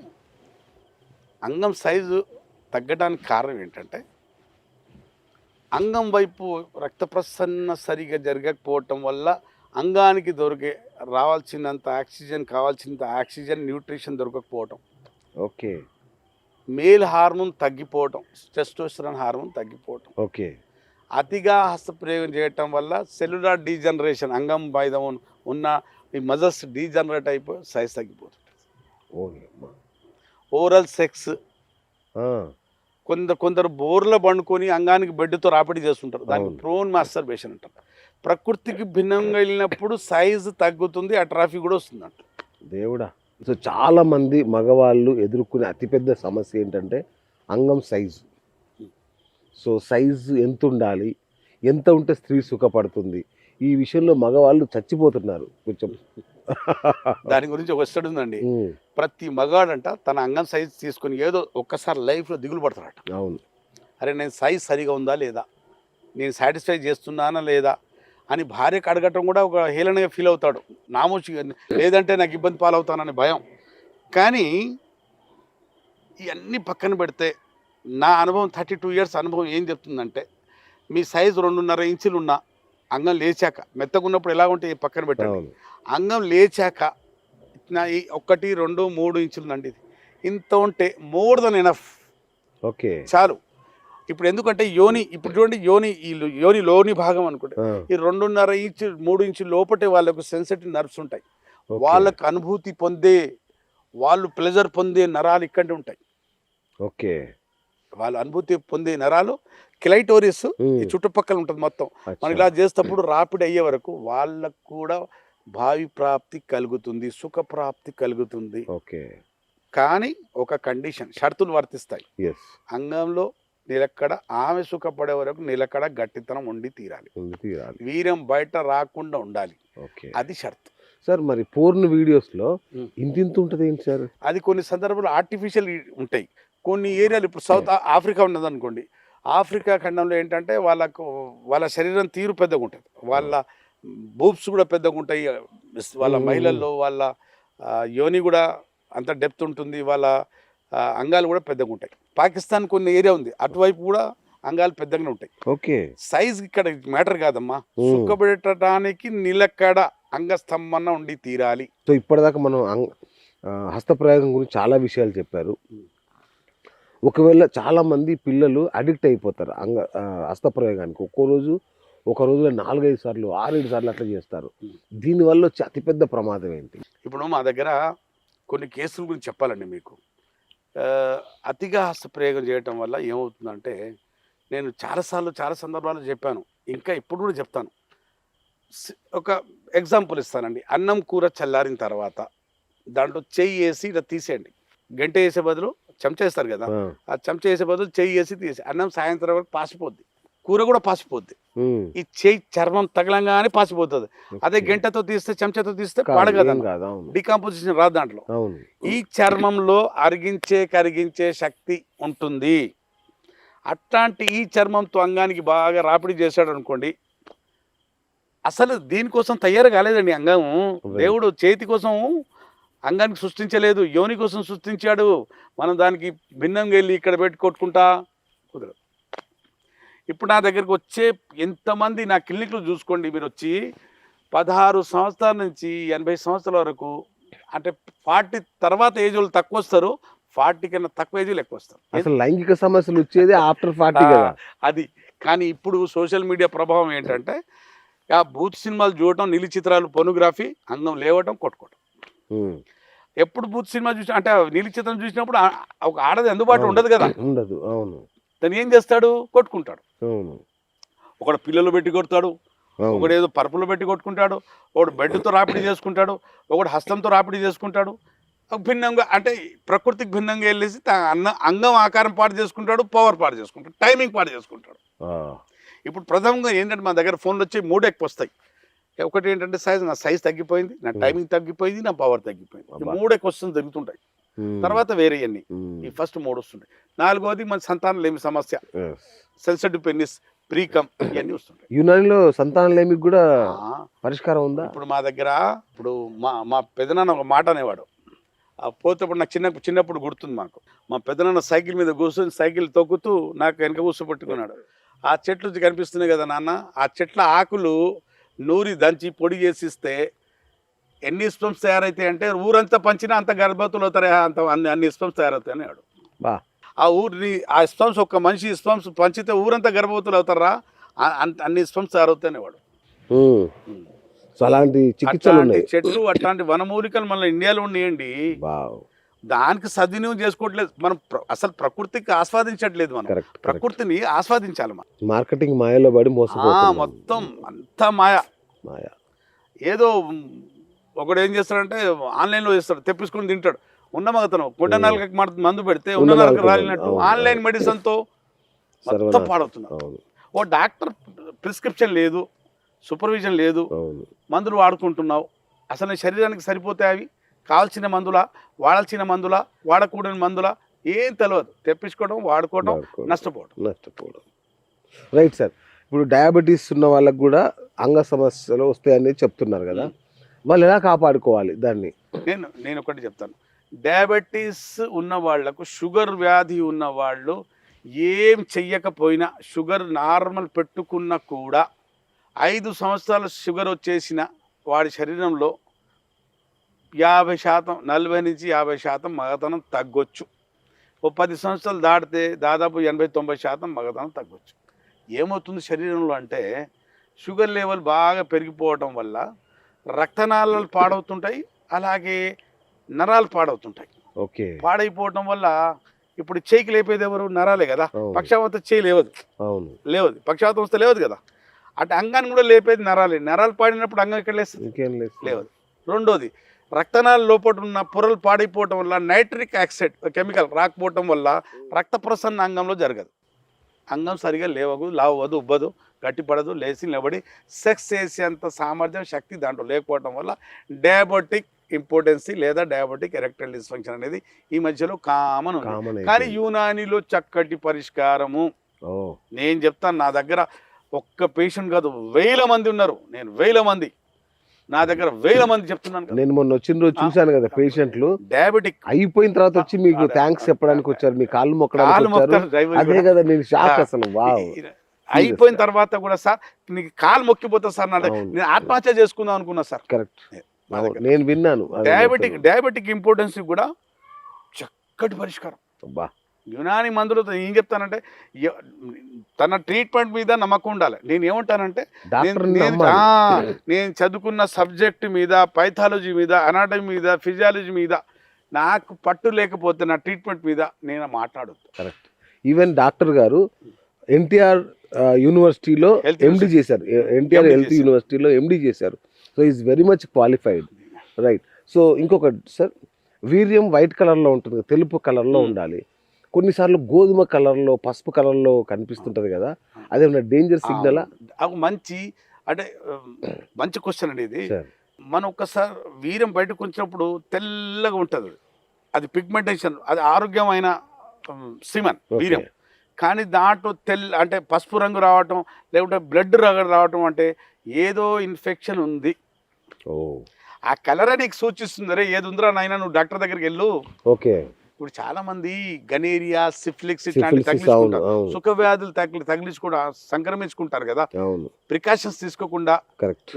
అంగం సైజు తగ్గడానికి కారణం ఏంటంటే, అంగం వైపు రక్త ప్రసరణ సరిగా జరగకపోవటం వల్ల అంగానికి కావాల్సినంత ఆక్సిజన్ న్యూట్రిషన్ దొరకకపోవటం. ఓకే. మేల్ హార్మోన్ తగ్గిపోవటం, టెస్టోస్టెరాన్ హార్మోన్ తగ్గిపోవటం. ఓకే. అతిగా హస్తప్రయోగం చేయటం వల్ల సెల్యులార్ డీజనరేషన్, అంగం పైన ఉన్న ఈ మజల్స్ డీజనరేట్ అయిపోయి సైజ్ తగ్గిపోతుంది. ఓరల్ సెక్స్, కొందరు బోర్ల పండుకొని అంగానికి బెడ్తో రాపిడి చేస్తుంటారు, దానికి ప్రోన్ మాస్టర్బేషన్ అంటారు. ప్రకృతికి భిన్నంగా వెళ్ళినప్పుడు సైజు తగ్గుతుంది, అట్రాఫీ కూడా వస్తుంది అంట. దేవుడా. సో చాలా మంది మగవాళ్ళు ఎదుర్కొనే అతిపెద్ద సమస్య ఏంటంటే అంగం సైజు. సో సైజు ఎంత ఉండాలి, ఎంత ఉంటే స్త్రీ సుఖపడుతుంది, ఈ విషయంలో మగవాళ్ళు చచ్చిపోతున్నారు కొంచెం. దాని గురించి ఒక స్టడీ ఉందండి. ప్రతి మగాడంట తన అంగం సైజ్ తీసుకొని ఏదో ఒక్కసారి లైఫ్లో దిగులు పడతాడట. అవును. అరే నేను సైజ్ సరిగా ఉందా లేదా, నేను సాటిస్ఫై చేస్తున్నానా లేదా అని భార్యకు అడగటం కూడా ఒక హేళనగా ఫీల్ అవుతాడు. నామోషిగా, లేదంటే నాకు ఇబ్బంది పాలవుతానని భయం. కానీ ఇవన్నీ పక్కన పెడితే నా అనుభవం 32 ఇయర్స్ అనుభవం ఏం చెప్తుందంటే, మీ సైజు 2.5 ఇంచులు ఉన్నా అంగం లేచాక, మెత్తగా ఉన్నప్పుడు ఎలా ఉంటే పక్కన పెట్టండి, అంగం లేచాక 1, 2, 3 ఇంచులు అండి, ఇంత ఉంటే మోర్ దెన్ ఎనఫ్. ఓకే. చాలు. ఇప్పుడు ఎందుకంటే ఇప్పుడు చూడండి, యోని లోని భాగం అనుకుంటే ఈ 2.5 ఇంచు 3 ఇంచుల లోపటే వాళ్ళకు సెన్సిటివ్ నర్వ్స్ ఉంటాయి. వాళ్ళకు అనుభూతి పొందే, వాళ్ళు ప్లెజర్ పొందే నరాలు ఇక్కడే ఉంటాయి. ఓకే. వాళ్ళు అనుభూతి పొందే నరాలు క్లైటోరిస్ ఈ ఉమ్, చుట్టుపక్కల ఉంటుంది మొత్తం. మనం అచ్చా. ఇలా చేసేటప్పుడు రాపిడి అయ్యే వరకు వాళ్ళకు కూడా భావి ప్రాప్తి కలుగుతుంది, సుఖ ప్రాప్తి కలుగుతుంది. ఓకే. కానీ ఒక కండిషన్, షరతులు వర్తిస్తాయి. ఎస్. అంగంలో నిలకడ, ఆమె సుఖపడే వరకు నిలకడ గట్టితనం ఉండి తీరాలి, ఉంది తీరాలి. వీర్యం బయట రాకుండా ఉండాలి, ఓకే అది షరతు. సార్. మరి పోర్న్ వీడియోస్లో ఉమ్. ఇంత ఉంటుంది ఏంటి సార్? అది కొన్ని సందర్భాలు ఆర్టిఫిషియల్ ఉంటాయి. కొన్ని ఏరియాలు ఇప్పుడు సౌత్ ఆఫ్రికా ఉన్నదనుకోండి, ఆఫ్రికా ఖండంలో ఏంటంటే వాళ్ళ శరీరం తీరు పెద్దగా ఉంటుంది, వాళ్ళ బూబ్స్ కూడా పెద్దగా ఉంటాయి, వాళ్ళ మహిళల్లో వాళ్ళ యోని కూడా అంత డెప్త్ ఉంటుంది, వాళ్ళ అంగాలు కూడా పెద్దగా ఉంటాయి. పాకిస్తాన్ కొన్ని ఏరియా ఉంది, అటువైపు కూడా అంగాలు పెద్దగానే ఉంటాయి. ఓకే. సైజ్ ఇక్కడ మ్యాటర్ కాదమ్మా, సుఖపెట్టడానికి నిలకడ అంగస్తంభన ఉండి తీరాలి. సో ఇప్పటిదాకా మనం హస్తప్రయోగం గురించి చాలా విషయాలు చెప్పారు. ఒకవేళ చాలామంది పిల్లలు అడిక్ట్ అయిపోతారు హస్తప్రయోగానికి. ఒక రోజులో 4-5 సార్లు 6-7 సార్లు అట్లా చేస్తారు. దీనివల్ల వచ్చే అతిపెద్ద ప్రమాదం ఏంటి? ఇప్పుడు మా దగ్గర కొన్ని కేసుల గురించి చెప్పాలండి మీకు. అతిగా హస్తప్రయోగం చేయటం వల్ల ఏమవుతుందంటే, నేను చాలా సందర్భాల్లో చెప్పాను, ఇంకా ఇప్పుడు కూడా చెప్తాను. ఒక ఎగ్జాంపుల్ ఇస్తానండి. అన్నం కూర చల్లారిన తర్వాత దాంట్లో చెయ్యి వేసి ఇలా తీసేయండి. గంట వేసే బదులు చెంచా వేస్తారు కదా, ఆ చెంచా వేసే బదులు చెయ్యి వేసి తీసి అన్నం సాయంత్రం వరకు పాసిపోద్ది, కూర కూడా పాసిపోద్ది. ఈ చెయ్యి చర్మం తగలంగానే పాసిపోతుంది. అదే గంటతో తీస్తే, చెంచాతో తీస్తే పాడగదా, డికాంపోజిషన్ రాదు దాంట్లో. ఈ చర్మంలో కరిగించే శక్తి ఉంటుంది. అట్లాంటి ఈ చర్మంతో అంగానికి బాగా రాపిడి చేశాడు అనుకోండి, అసలు దీనికోసం తయారు కాలేదండి అంగం. దేవుడు చేతి కోసం అంగానికి సృష్టించలేదు, యోని కోసం సృష్టించాడు. మనం దానికి భిన్నంగా వెళ్ళి ఇక్కడ పెట్టి కొట్టుకుంటా కుదరదు. ఇప్పుడు నా దగ్గరికి వచ్చే ఎంతమంది నా క్లినిక్లు చూసుకోండి, మీరు వచ్చి 16 సంవత్సరాల నుంచి 80 సంవత్సరాల వరకు, అంటే 40 తర్వాత ఏజ్ వాళ్ళు తక్కువ వస్తారు, 40 కన్నా తక్కువ ఏజ్ ఎక్కువ వస్తారు. అసలు లైంగిక సమస్యలు వచ్చేది ఆఫ్టర్ 40 కదా. అది కానీ ఇప్పుడు సోషల్ మీడియా ప్రభావం ఏంటంటే, ఆ బూత్ సినిమాలు చూడటం, నీలి చిత్రాలు, పోర్నోగ్రఫీ, అంగం లేవటం, కొట్టుకోవటం. ఎప్పుడు బూత్ సినిమా చూసి, అంటే నీలి చిత్రం చూసినప్పుడు ఒక ఆడది అందుబాటులో ఉండదు కదా, ఉండదు. అవును. తను ఏం చేస్తాడు, కొట్టుకుంటాడు. అవును. ఒకడు పిల్లలు పెట్టి కొడతాడు, ఒకడు ఏదో పరుపులు పెట్టి కొట్టుకుంటాడు, ఒకడు బెడ్తో రాపిడి చేసుకుంటాడు, ఒకడు హస్తంతో రాపిడి చేసుకుంటాడు. భిన్నంగా, అంటే ప్రకృతికి భిన్నంగా వెళ్ళేసి అంగం ఆకారం పాటు చేసుకుంటాడు, పవర్ పాటు చేసుకుంటాడు, టైమింగ్ పాటు చేసుకుంటాడు. ఇప్పుడు ప్రథమంగా ఏంటంటే, మా దగ్గర ఫోన్లు వచ్చి 3 ఎక్కువ వస్తాయి. ఒకటి ఏంటంటే నా సైజ్ తగ్గిపోయింది, నా టైమింగ్ తగ్గిపోయింది, నా పవర్ తగ్గిపోయింది. 3 క్వశ్చన్స్ జరుగుతుంటాయి. తర్వాత వేరే అన్ని, ఈ ఫస్ట్ 3 వస్తుంటాయి. 4వది మన సంతానం లేమి సమస్య, సెన్సిటివ్ పెన్నిస్, ప్రీకమ్, ఇవన్నీ వస్తుంటాయి. యునానిలో సంతానలేమికి కూడా పరిష్కారం ఉందా? ఇప్పుడు మా దగ్గర, ఇప్పుడు మా పెదనాన్న ఒక మాట అనేవాడు, పోతేప్పుడు నాకు చిన్నప్పుడు గుర్తుంది. మా పెదనాన్న సైకిల్ మీద కూర్చొని సైకిల్ తొక్కుతూ నాకు వెనక కూర్చోబెట్టుకున్నాడు. ఆ చెట్లు కనిపిస్తున్నాయి కదా నాన్న, ఆ చెట్ల ఆకులు నూరి దంచి పొడి చేసిస్తే ఎన్ని స్పమ్స్ తయారైతాయి అంటే, ఊరంతా పంచినా అంత గర్భవతులు అవుతారా, అన్ని స్పమ్స్ తయారవుతాయి అనేవాడు. ఆ ఊరిని ఆ స్పమ్స్, ఒక్క మనిషి స్పమ్స్ పంచితే ఊరంతా గర్భవతులు అవుతారా, అన్ని స్పమ్స్ తయారవుతాయి అనేవాడు. అలాంటి చికిత్సలు, చెట్లు, అట్లాంటి వనమూలికలు మన ఇండియాలో ఉన్నాయండి. దానికి సద్వినియోగం చేసుకోవట్లేదు మనం. అసలు ప్రకృతికి ఆస్వాదించట్లేదు మనం. ప్రకృతిని ఆస్వాదించాలి మనం. మార్కెటింగ్ మాయలో పడి మోసపోతున్నాం. మొత్తం అంతా మాయ. ఏదో ఒకడు ఏం చేస్తాడంటే, ఆన్లైన్లో చేస్తాడు, తెప్పించుకుని తింటాడు. ఉన్న మగతనం గుడ్డనాలకు మందు పెడితే ఉన్ననాలకు రాలినట్టు ఆన్లైన్ మెడిసిన్తో మొత్తం పాడవుతున్నారు. ఓ డాక్టర్ ప్రిస్క్రిప్షన్ లేదు, సూపర్విజన్ లేదు, మందులు వాడుకుంటున్నావు. అసలు శరీరానికి సరిపోతాయి అవి? కావాల్సిన మందులా, వాడాల్సిన మందులా, వాడకూడని మందులా, ఏం తెలియదు. తెప్పించుకోవడం, వాడుకోవడం, నష్టపోవడం. Right sir. ఇప్పుడు డయాబెటీస్ ఉన్న వాళ్ళకు కూడా అంగ సమస్యలు వస్తాయని చెప్తున్నారు కదా, వాళ్ళు ఎలా కాపాడుకోవాలి దాన్ని? నేను ఒకటి చెప్తాను. డయాబెటీస్ ఉన్న వాళ్లకు, షుగర్ వ్యాధి ఉన్న వాళ్ళు ఏం చెయ్యకపోయినా, షుగర్ నార్మల్ పెట్టుకున్నా కూడా 5 సంవత్సరాల షుగర్ వచ్చేసిన వాడి శరీరంలో 50%, 40 నుంచి 50% మగతనం తగ్గొచ్చు. ఓ 10 సంవత్సరాలు దాటితే దాదాపు 80-90% మగతనం తగ్గొచ్చు. ఏమవుతుంది శరీరంలో అంటే, షుగర్ లెవెల్ బాగా పెరిగిపోవటం వల్ల రక్తనాళాలు పాడవుతుంటాయి, అలాగే నరాలు పాడవుతుంటాయి. పాడైపోవటం వల్ల ఇప్పుడు చేయికి లేపేది ఎవరు? నరాలే కదా. అవును. పక్షవాతం చేయి లేవదు, అవును. లేవదు. పక్షవాతం వస్తే లేవదు కదా. అంటే అంగాన్ని కూడా లేపేది నరాలే. నరాలు పాడినప్పుడు అంగం ఎక్కడ లేస్తుంది? ఇంకేం లేదు. లేవదు. రెండోది, రక్తనాళ లోపల ఉన్న పొరలు పాడైపోవటం వల్ల నైట్రిక్ ఆక్సైడ్ కెమికల్ రాకపోవటం వల్ల రక్త ప్రసరణ అంగంలో జరగదు. అంగం సరిగా లేవదు, లావదు, ఉబ్బదు, గట్టిపడదు, లేచి నిలబడి సెక్స్ చేసేంత సామర్థ్యం, శక్తి దాంట్లో లేకపోవడం వల్ల డయాబెటిక్ ఇంపార్టెన్సీ లేదా డయాబెటిక్ ఎరెక్టైల్ డిస్ఫంక్షన్ అనేది ఈ మధ్యలో కామన్ ఉంది. కామన్ కానీ యునానిలో చక్కటి పరిష్కారము. నేను చెప్తాను, నా దగ్గర ఒక్క పేషెంట్ కాదు, 1000 మంది ఉన్నారు. నేను 1000 మంది, నా దగ్గర 1000 మంది చెప్తున్నాను కదా. నేను మొన్న వచ్చిన రోజు చూశాను కదా పేషెంట్లు డయాబెటిక్ అయిపోయిన తర్వాత వచ్చి మీకు థ్యాంక్స్ చెప్పడానికి వచ్చారు, మీ కాళ్ళు మొక్కడానికి వచ్చారు. అదే కదా నేను షాక్ అసలు. వావ్. అయిపోయిన తర్వాత కూడా సార్ నీకు కాలు మొక్కిపోతా సార్, నేను ఆత్మహత్య చేసుకుందాం అనుకున్నా సార్. కరెక్ట్, నేను విన్నాను. డయాబెటిక్ ఇంపార్టెన్స్ కూడా చక్కటి పరిష్కారం. అబ్బా. యునాని మందులతో ఏం చెప్తానంటే, తన ట్రీట్మెంట్ మీద నమ్మకం ఉండాలి. నేను ఏమంటానంటే, నేను చదువుకున్న సబ్జెక్ట్ మీద, పైథాలజీ మీద, అనాటమీ మీద, ఫిజియాలజీ మీద నాకు పట్టు లేకపోతే నా ట్రీట్మెంట్ మీద నేను మాట్లాడొద్దు. కరెక్ట్. ఈవెన్ డాక్టర్ గారు ఎన్టీఆర్ యూనివర్సిటీలో ఎండి చేశారు. ఎన్టీఆర్ హెల్త్ యూనివర్సిటీలో ఎండి చేశారు. So is very much qualified, right. So ఇంకొకటి సార్, వీర్యం వైట్ కలర్లో ఉంటుంది, తెలుపు కలర్లో ఉండాలి. కొన్నిసార్లు గోధుమ కలర్లో, పసుపు కలర్లో కనిపిస్తుంటది కదా, అదేమన్నా డేంజర్ సిగ్నలా? మంచి అంటే మంచి క్వశ్చన్ అండి ఇది. మనం ఒక్కసారి వీర్యం బయటకు వచ్చినప్పుడు తెల్లగా ఉంటుంది, అది పిగ్మెంటేషన్, అది ఆరోగ్యమైన సిమన్ వీర్యం. కానీ దాంట్లో అంటే పసుపు రంగు రావటం, లేకుంటే బ్లడ్ రావటం అంటే ఏదో ఇన్ఫెక్షన్ ఉంది. ఆ కలరే నీకు సూచిస్తుంది, అరే ఏది ఉందిరా నాయన, నువ్వు డాక్టర్ దగ్గరికి వెళ్ళు. ఓకే. ఇప్పుడు చాలా మంది గనేరియా, సిఫిలిక్స్ ఇట్లాంటి తగిలించుకుంటారు, సుఖ వ్యాధులు తగిలించుకుంటా సంక్రమించుకుంటారు కదా. ప్రికాషన్స్ తీసుకోకుండా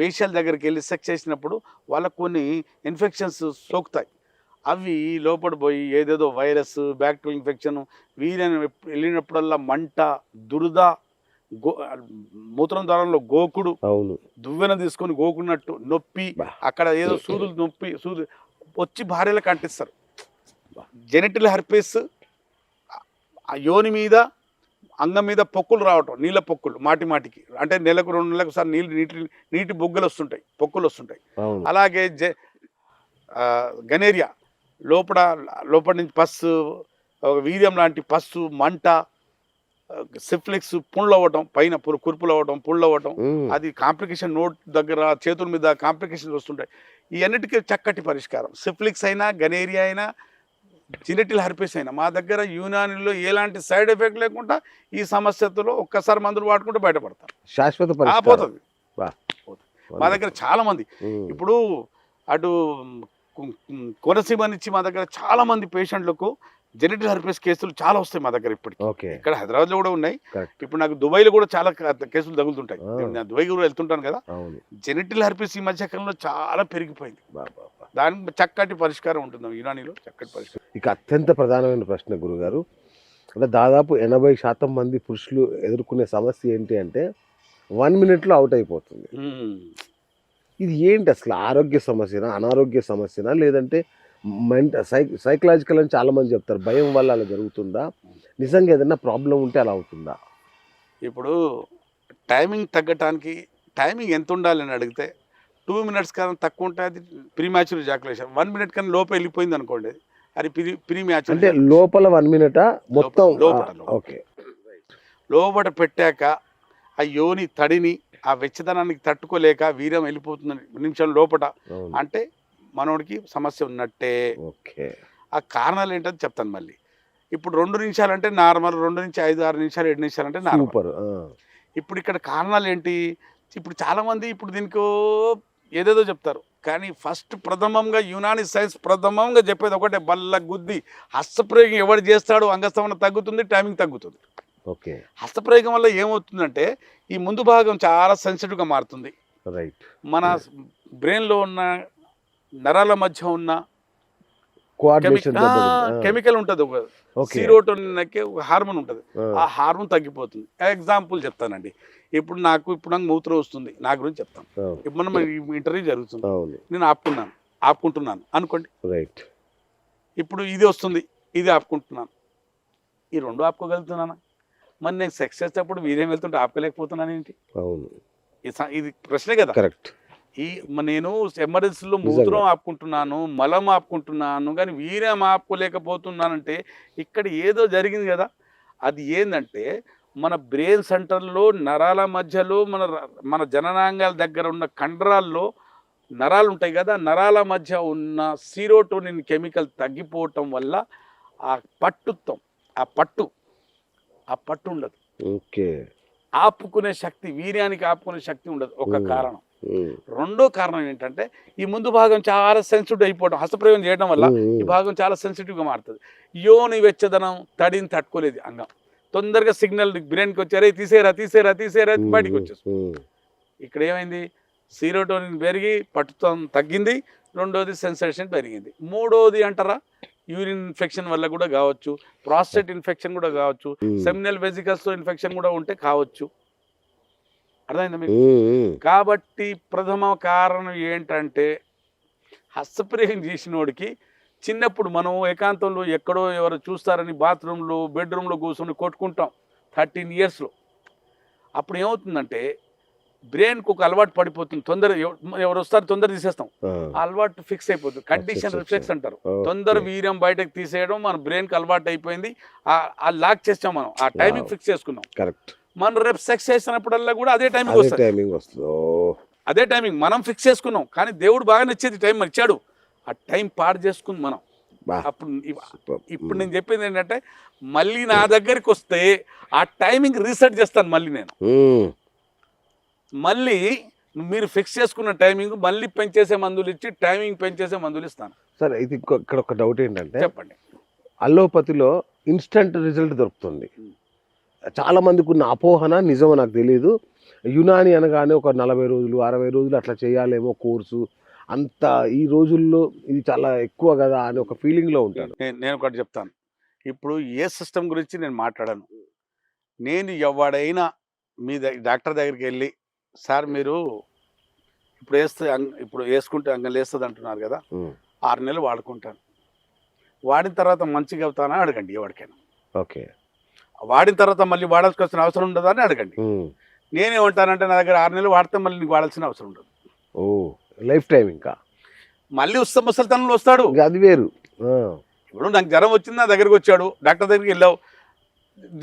వేషాల దగ్గరికి వెళ్ళి సెక్స్ చేసినప్పుడు వాళ్ళకు కొన్ని ఇన్ఫెక్షన్స్ సోకుతాయి. అవి లోపల పోయి ఏదేదో వైరస్, బ్యాక్టీరియల్ ఇన్ఫెక్షన్, వీర్యం వెళ్ళినప్పుడల్లా మంట, దురద, మూత్రం ద్వారంలో గోకుడు, దువ్వెన తీసుకొని గోకున్నట్టు నొప్పి, అక్కడ ఏదో సూదులు నొప్పి వచ్చి భార్యలకు అంటిస్తారు. జెనిటల్ హెర్పెస్, యోని మీద, అంగం మీద పొక్కులు రావటం, నీళ్ళ పొక్కులు మాటికి, అంటే నెలకు 2 నెలలకు సార్ నీటి బొగ్గలు వస్తుంటాయి, పొక్కులు వస్తుంటాయి. అలాగే గనేరియా లోపల నుంచి పస్సు, వీర్యం లాంటి పస్సు, మంట, సిఫ్లిక్స్, పుండ్లు అవ్వటం, పైన కురుపులు అవ్వటం, పుండ్లు అవ్వటం, అది కాంప్లికేషన్, నోట్ దగ్గర, చేతుల మీద కాంప్లికేషన్స్ వస్తుంటాయి. ఈ అన్నిటికీ చక్కటి పరిష్కారం. సిఫ్లిక్స్ అయినా, గనేరియా అయినా, జెనిటల్ హెర్పెస్ అయినా మా దగ్గర యునానిలో ఎలాంటి సైడ్ ఎఫెక్ట్ లేకుండా ఈ సమస్యతో ఒక్కసారి మందులు వాడుకుంటే బయటపడతారు. శాశ్వత పోతుంది. మా దగ్గర చాలా మంది ఇప్పుడు అటు కోనసీమ నుంచి మా దగ్గర చాలా మంది పేషెంట్లకు జెనిటల్ హెర్పెస్ కేసులు చాలా వస్తాయి మా దగ్గర ఇప్పటికి. ఇక్కడ హైదరాబాద్ లో కూడా ఉన్నాయి. ఇప్పుడు నాకు దుబాయ్లో కూడా చాలా కేసులు తగులుతుంటాయి. నేను దుబాయ్ కూడా వెళ్తుంటాను కదా. జెనిటల్ హెర్పెస్ ఈ మధ్య కాలంలో చాలా పెరిగిపోయింది. దానికి చక్కటి పరిష్కారం ఉంటుంది యునానిలో, చక్కటి పరిష్కారం. ఇక అత్యంత ప్రధానమైన ప్రశ్న గురుగారు, అంటే దాదాపు 80% మంది పురుషులు ఎదుర్కొనే సమస్య ఏంటి అంటే 1 minute అవుట్ అయిపోతుంది. ఇది ఏంటి అసలు? ఆరోగ్య సమస్యనా, అనారోగ్య సమస్యనా, లేదంటే సైకలాజికల్ అని చాలా మంది చెప్తారు, భయం వల్ల అలా జరుగుతుందా? నిజంగా ఏదైనా ప్రాబ్లం ఉంటే అలా అవుతుందా? ఇప్పుడు టైమింగ్ తగ్గటానికి టైమింగ్ ఎంత ఉండాలని అడిగితే 2 minutes కన్నా తక్కువ ఉంటే అది ప్రీమ్యాచ్యూర్ ఎజాకులేషన్. 1 minute కన్నా లోపల వెళ్ళిపోయింది అనుకోండి, అది ప్రీమ్యాచ్యూర్. అంటే లోపల 1 minute మొత్తం లోపల పెట్టాక ఆ యోని తడిని, ఆ వెచ్చదనానికి తట్టుకోలేక వీర్యం వెళ్ళిపోతుంది నిమిషం లోపల అంటే మనోడికి సమస్య ఉన్నట్టే. ఆ కారణాలు ఏంటని చెప్తాను మళ్ళీ. ఇప్పుడు 2 నిమిషాలు అంటే నార్మల్, 2 నుంచి 5, 6 నిమిషాలు, 7 నిమిషాలు అంటే నార్మల్. ఇప్పుడు ఇక్కడ కారణాలు ఏంటి? ఇప్పుడు చాలామంది ఇప్పుడు దీనికి ఏదేదో చెప్తారు, కానీ ఫస్ట్ ప్రథమంగా యునాని సైన్స్ ప్రథమంగా చెప్పేది ఒకటే, బల్ల గుద్ది హస్తప్రయోగం ఎవరు చేస్తాడో అంగస్తమన తగ్గుతుంది, టైమింగ్ తగ్గుతుంది. హస్తప్రయోగం వల్ల ఏమవుతుందంటే ఈ ముందు భాగం చాలా సెన్సిటివ్గా మారుతుంది. మన బ్రెయిన్లో ఉన్న నరాల మధ్య ఉన్న కెమికల్ ఉంటుంది, ఒక సీరోటోనిన్ ఒక హార్మోన్ ఉంటుంది, ఆ హార్మోన్ తగ్గిపోతుంది. ఎగ్జాంపుల్ చెప్తానండి. ఇప్పుడు నాకు మూత్రం వస్తుంది, నా గురించి చెప్తాను. ఇప్పుడు మనం ఇంటర్వ్యూ జరుగుతుంది, నేను ఆపుకుంటున్నాను అనుకోండి. ఇప్పుడు ఇది వస్తుంది, ఇది ఆపుకుంటున్నాను. ఈ రెండు ఆపుకోగలుగుతున్నానా? మరి నేను సెక్స్ చేసేటప్పుడు వీర్యం వెళ్తుంటే ఆపుకోలేకపోతున్నాను ఏంటి? అవును, ఇది ప్రశ్నే కదా. కరెక్ట్. నేను ఎమర్జెన్సీలో మూత్రం ఆపుకుంటున్నాను, మలం ఆపుకుంటున్నాను, కానీ వీర్యం ఆపుకోలేకపోతున్నానంటే ఇక్కడ ఏదో జరిగింది కదా. అది ఏంటంటే మన బ్రెయిన్ సెంటర్లో నరాల మధ్యలో మన జననాంగాల దగ్గర ఉన్న కండరాల్లో నరాలు ఉంటాయి కదా, నరాల మధ్య ఉన్న సీరోటోనిన్ కెమికల్ తగ్గిపోవటం వల్ల ఆ పట్టుత్వం ఆ పట్టు ఉండదు. ఓకే. ఆపుకునే శక్తి, వీర్యానికి ఆపుకునే శక్తి ఉండదు, ఒక కారణం. రెండో కారణం ఏంటంటే ఈ ముందు భాగం చాలా సెన్సిటివ్ అయిపోవడం, హస్తప్రయోగం చేయడం వల్ల ఈ భాగం చాలా సెన్సిటివ్గా మారుతుంది. యోని వెచ్చదనం తడిని తట్టుకోలేదు అంగం, తొందరగా సిగ్నల్ బ్రెయిన్కి వచ్చారే తీసేరా తీసేరా తీసేరా బయటికి వచ్చేస్తుంది. ఇక్కడ ఏమైంది, సీరోటోనిన్ పెరిగి పట్టుత్వం తగ్గింది, రెండోది సెన్సేషన్ పెరిగింది. మూడోది అంటారా, యూరిన్ ఇన్ఫెక్షన్ వల్ల కూడా కావచ్చు, ప్రాస్టేట్ ఇన్ఫెక్షన్ కూడా కావచ్చు, సెమినల్ వెసికల్స్తో ఇన్ఫెక్షన్ కూడా ఉంటే కావచ్చు. అర్థమైందా మీకు? కాబట్టి ప్రథమ కారణం ఏంటంటే హస్తప్రయోగం చేసినోడికి చిన్నప్పుడు మనం ఏకాంతంలో ఎక్కడో ఎవరు చూస్తారని బాత్రూంలో బెడ్రూమ్లో కూర్చొని కొట్టుకుంటాం 13 yearsలో. అప్పుడు ఏమవుతుందంటే బ్రెయిన్కి ఒక అలవాటు పడిపోతుంది, తొందర ఎవరు వస్తారు తొందర తీసేస్తాం, అలవాటు ఫిక్స్ అయిపోతుంది. కండిషన్ రిఫ్లెక్స్ అంటారు. తొందర వీర్యం బయటకు తీసేయడం మన బ్రెయిన్కి అలవాటు అయిపోయింది, ఆ లాక్ చేస్తాం మనం, ఆ టైమింగ్ ఫిక్స్ చేసుకున్నాం. కరెక్ట్. మనం రేపు సెక్స్ చేసినప్పుడల్లా కూడా అదే టైమింగ్ వస్తుంది, అదే టైమింగ్ మనం ఫిక్స్ చేసుకున్నాం. కానీ దేవుడు బాగా నచ్చేది టైం ఇచ్చాడు, ఆ టైం పాడు చేసుకుంది మనం. అప్పుడు ఇప్పుడు నేను చెప్పింది ఏంటంటే మళ్ళీ నా దగ్గరికి వస్తే ఆ టైమింగ్ రీసెట్ చేస్తాను మళ్ళీ నేను. మళ్ళీ మీరు ఫిక్స్ చేసుకున్న టైమింగ్ మళ్ళీ పెంచేసే మందులు ఇచ్చి టైమింగ్ పెంచేసే మందులు ఇస్తాను. సరే, ఇది ఇక్కడ ఒక డౌట్ ఏంటంటే, చెప్పండి. అల్లోపతిలో ఇన్స్టంట్ రిజల్ట్ దొరుకుతుంది. చాలా మందికి ఉన్న అపోహన నిజమో నాకు తెలియదు. యునాని అనగానే ఒక 40 రోజులు 60 రోజులు అట్లా చేయాలేమో కోర్సు, అంత ఈ రోజుల్లో ఇది చాలా ఎక్కువ కదా అని ఒక ఫీలింగ్లో ఉంటాను. నేను ఒకటి చెప్తాను, ఇప్పుడు ఏ సిస్టమ్ గురించి నేను మాట్లాడాను. నేను ఎవడైనా మీ డాక్టర్ దగ్గరికి వెళ్ళి, సార్ మీరు ఇప్పుడు వేసుకుంటే అంగం లేస్తుంది అంటున్నారు కదా, 6 నెలలు వాడుకుంటాను, వాడిన తర్వాత మంచిగా అవుతానా అడగండి ఎవరికైనా. ఓకే. వాడిన తర్వాత మళ్ళీ వాడాల్సిన అవసరం ఉండదా అని అడగండి. నేనేమంటానంటే నా దగ్గర 6 నెలలు వాడితే మళ్ళీ నీకు వాడాల్సిన అవసరం ఉండదు. ఓ, లైఫ్ టైం. ఇంకా మళ్ళీ ముసలితనంలో వస్తాడు, అది వేరు. ఇప్పుడు నాకు జ్వరం వచ్చింది, నా దగ్గరికి వచ్చాడు, డాక్టర్ దగ్గరికి వెళ్ళావు,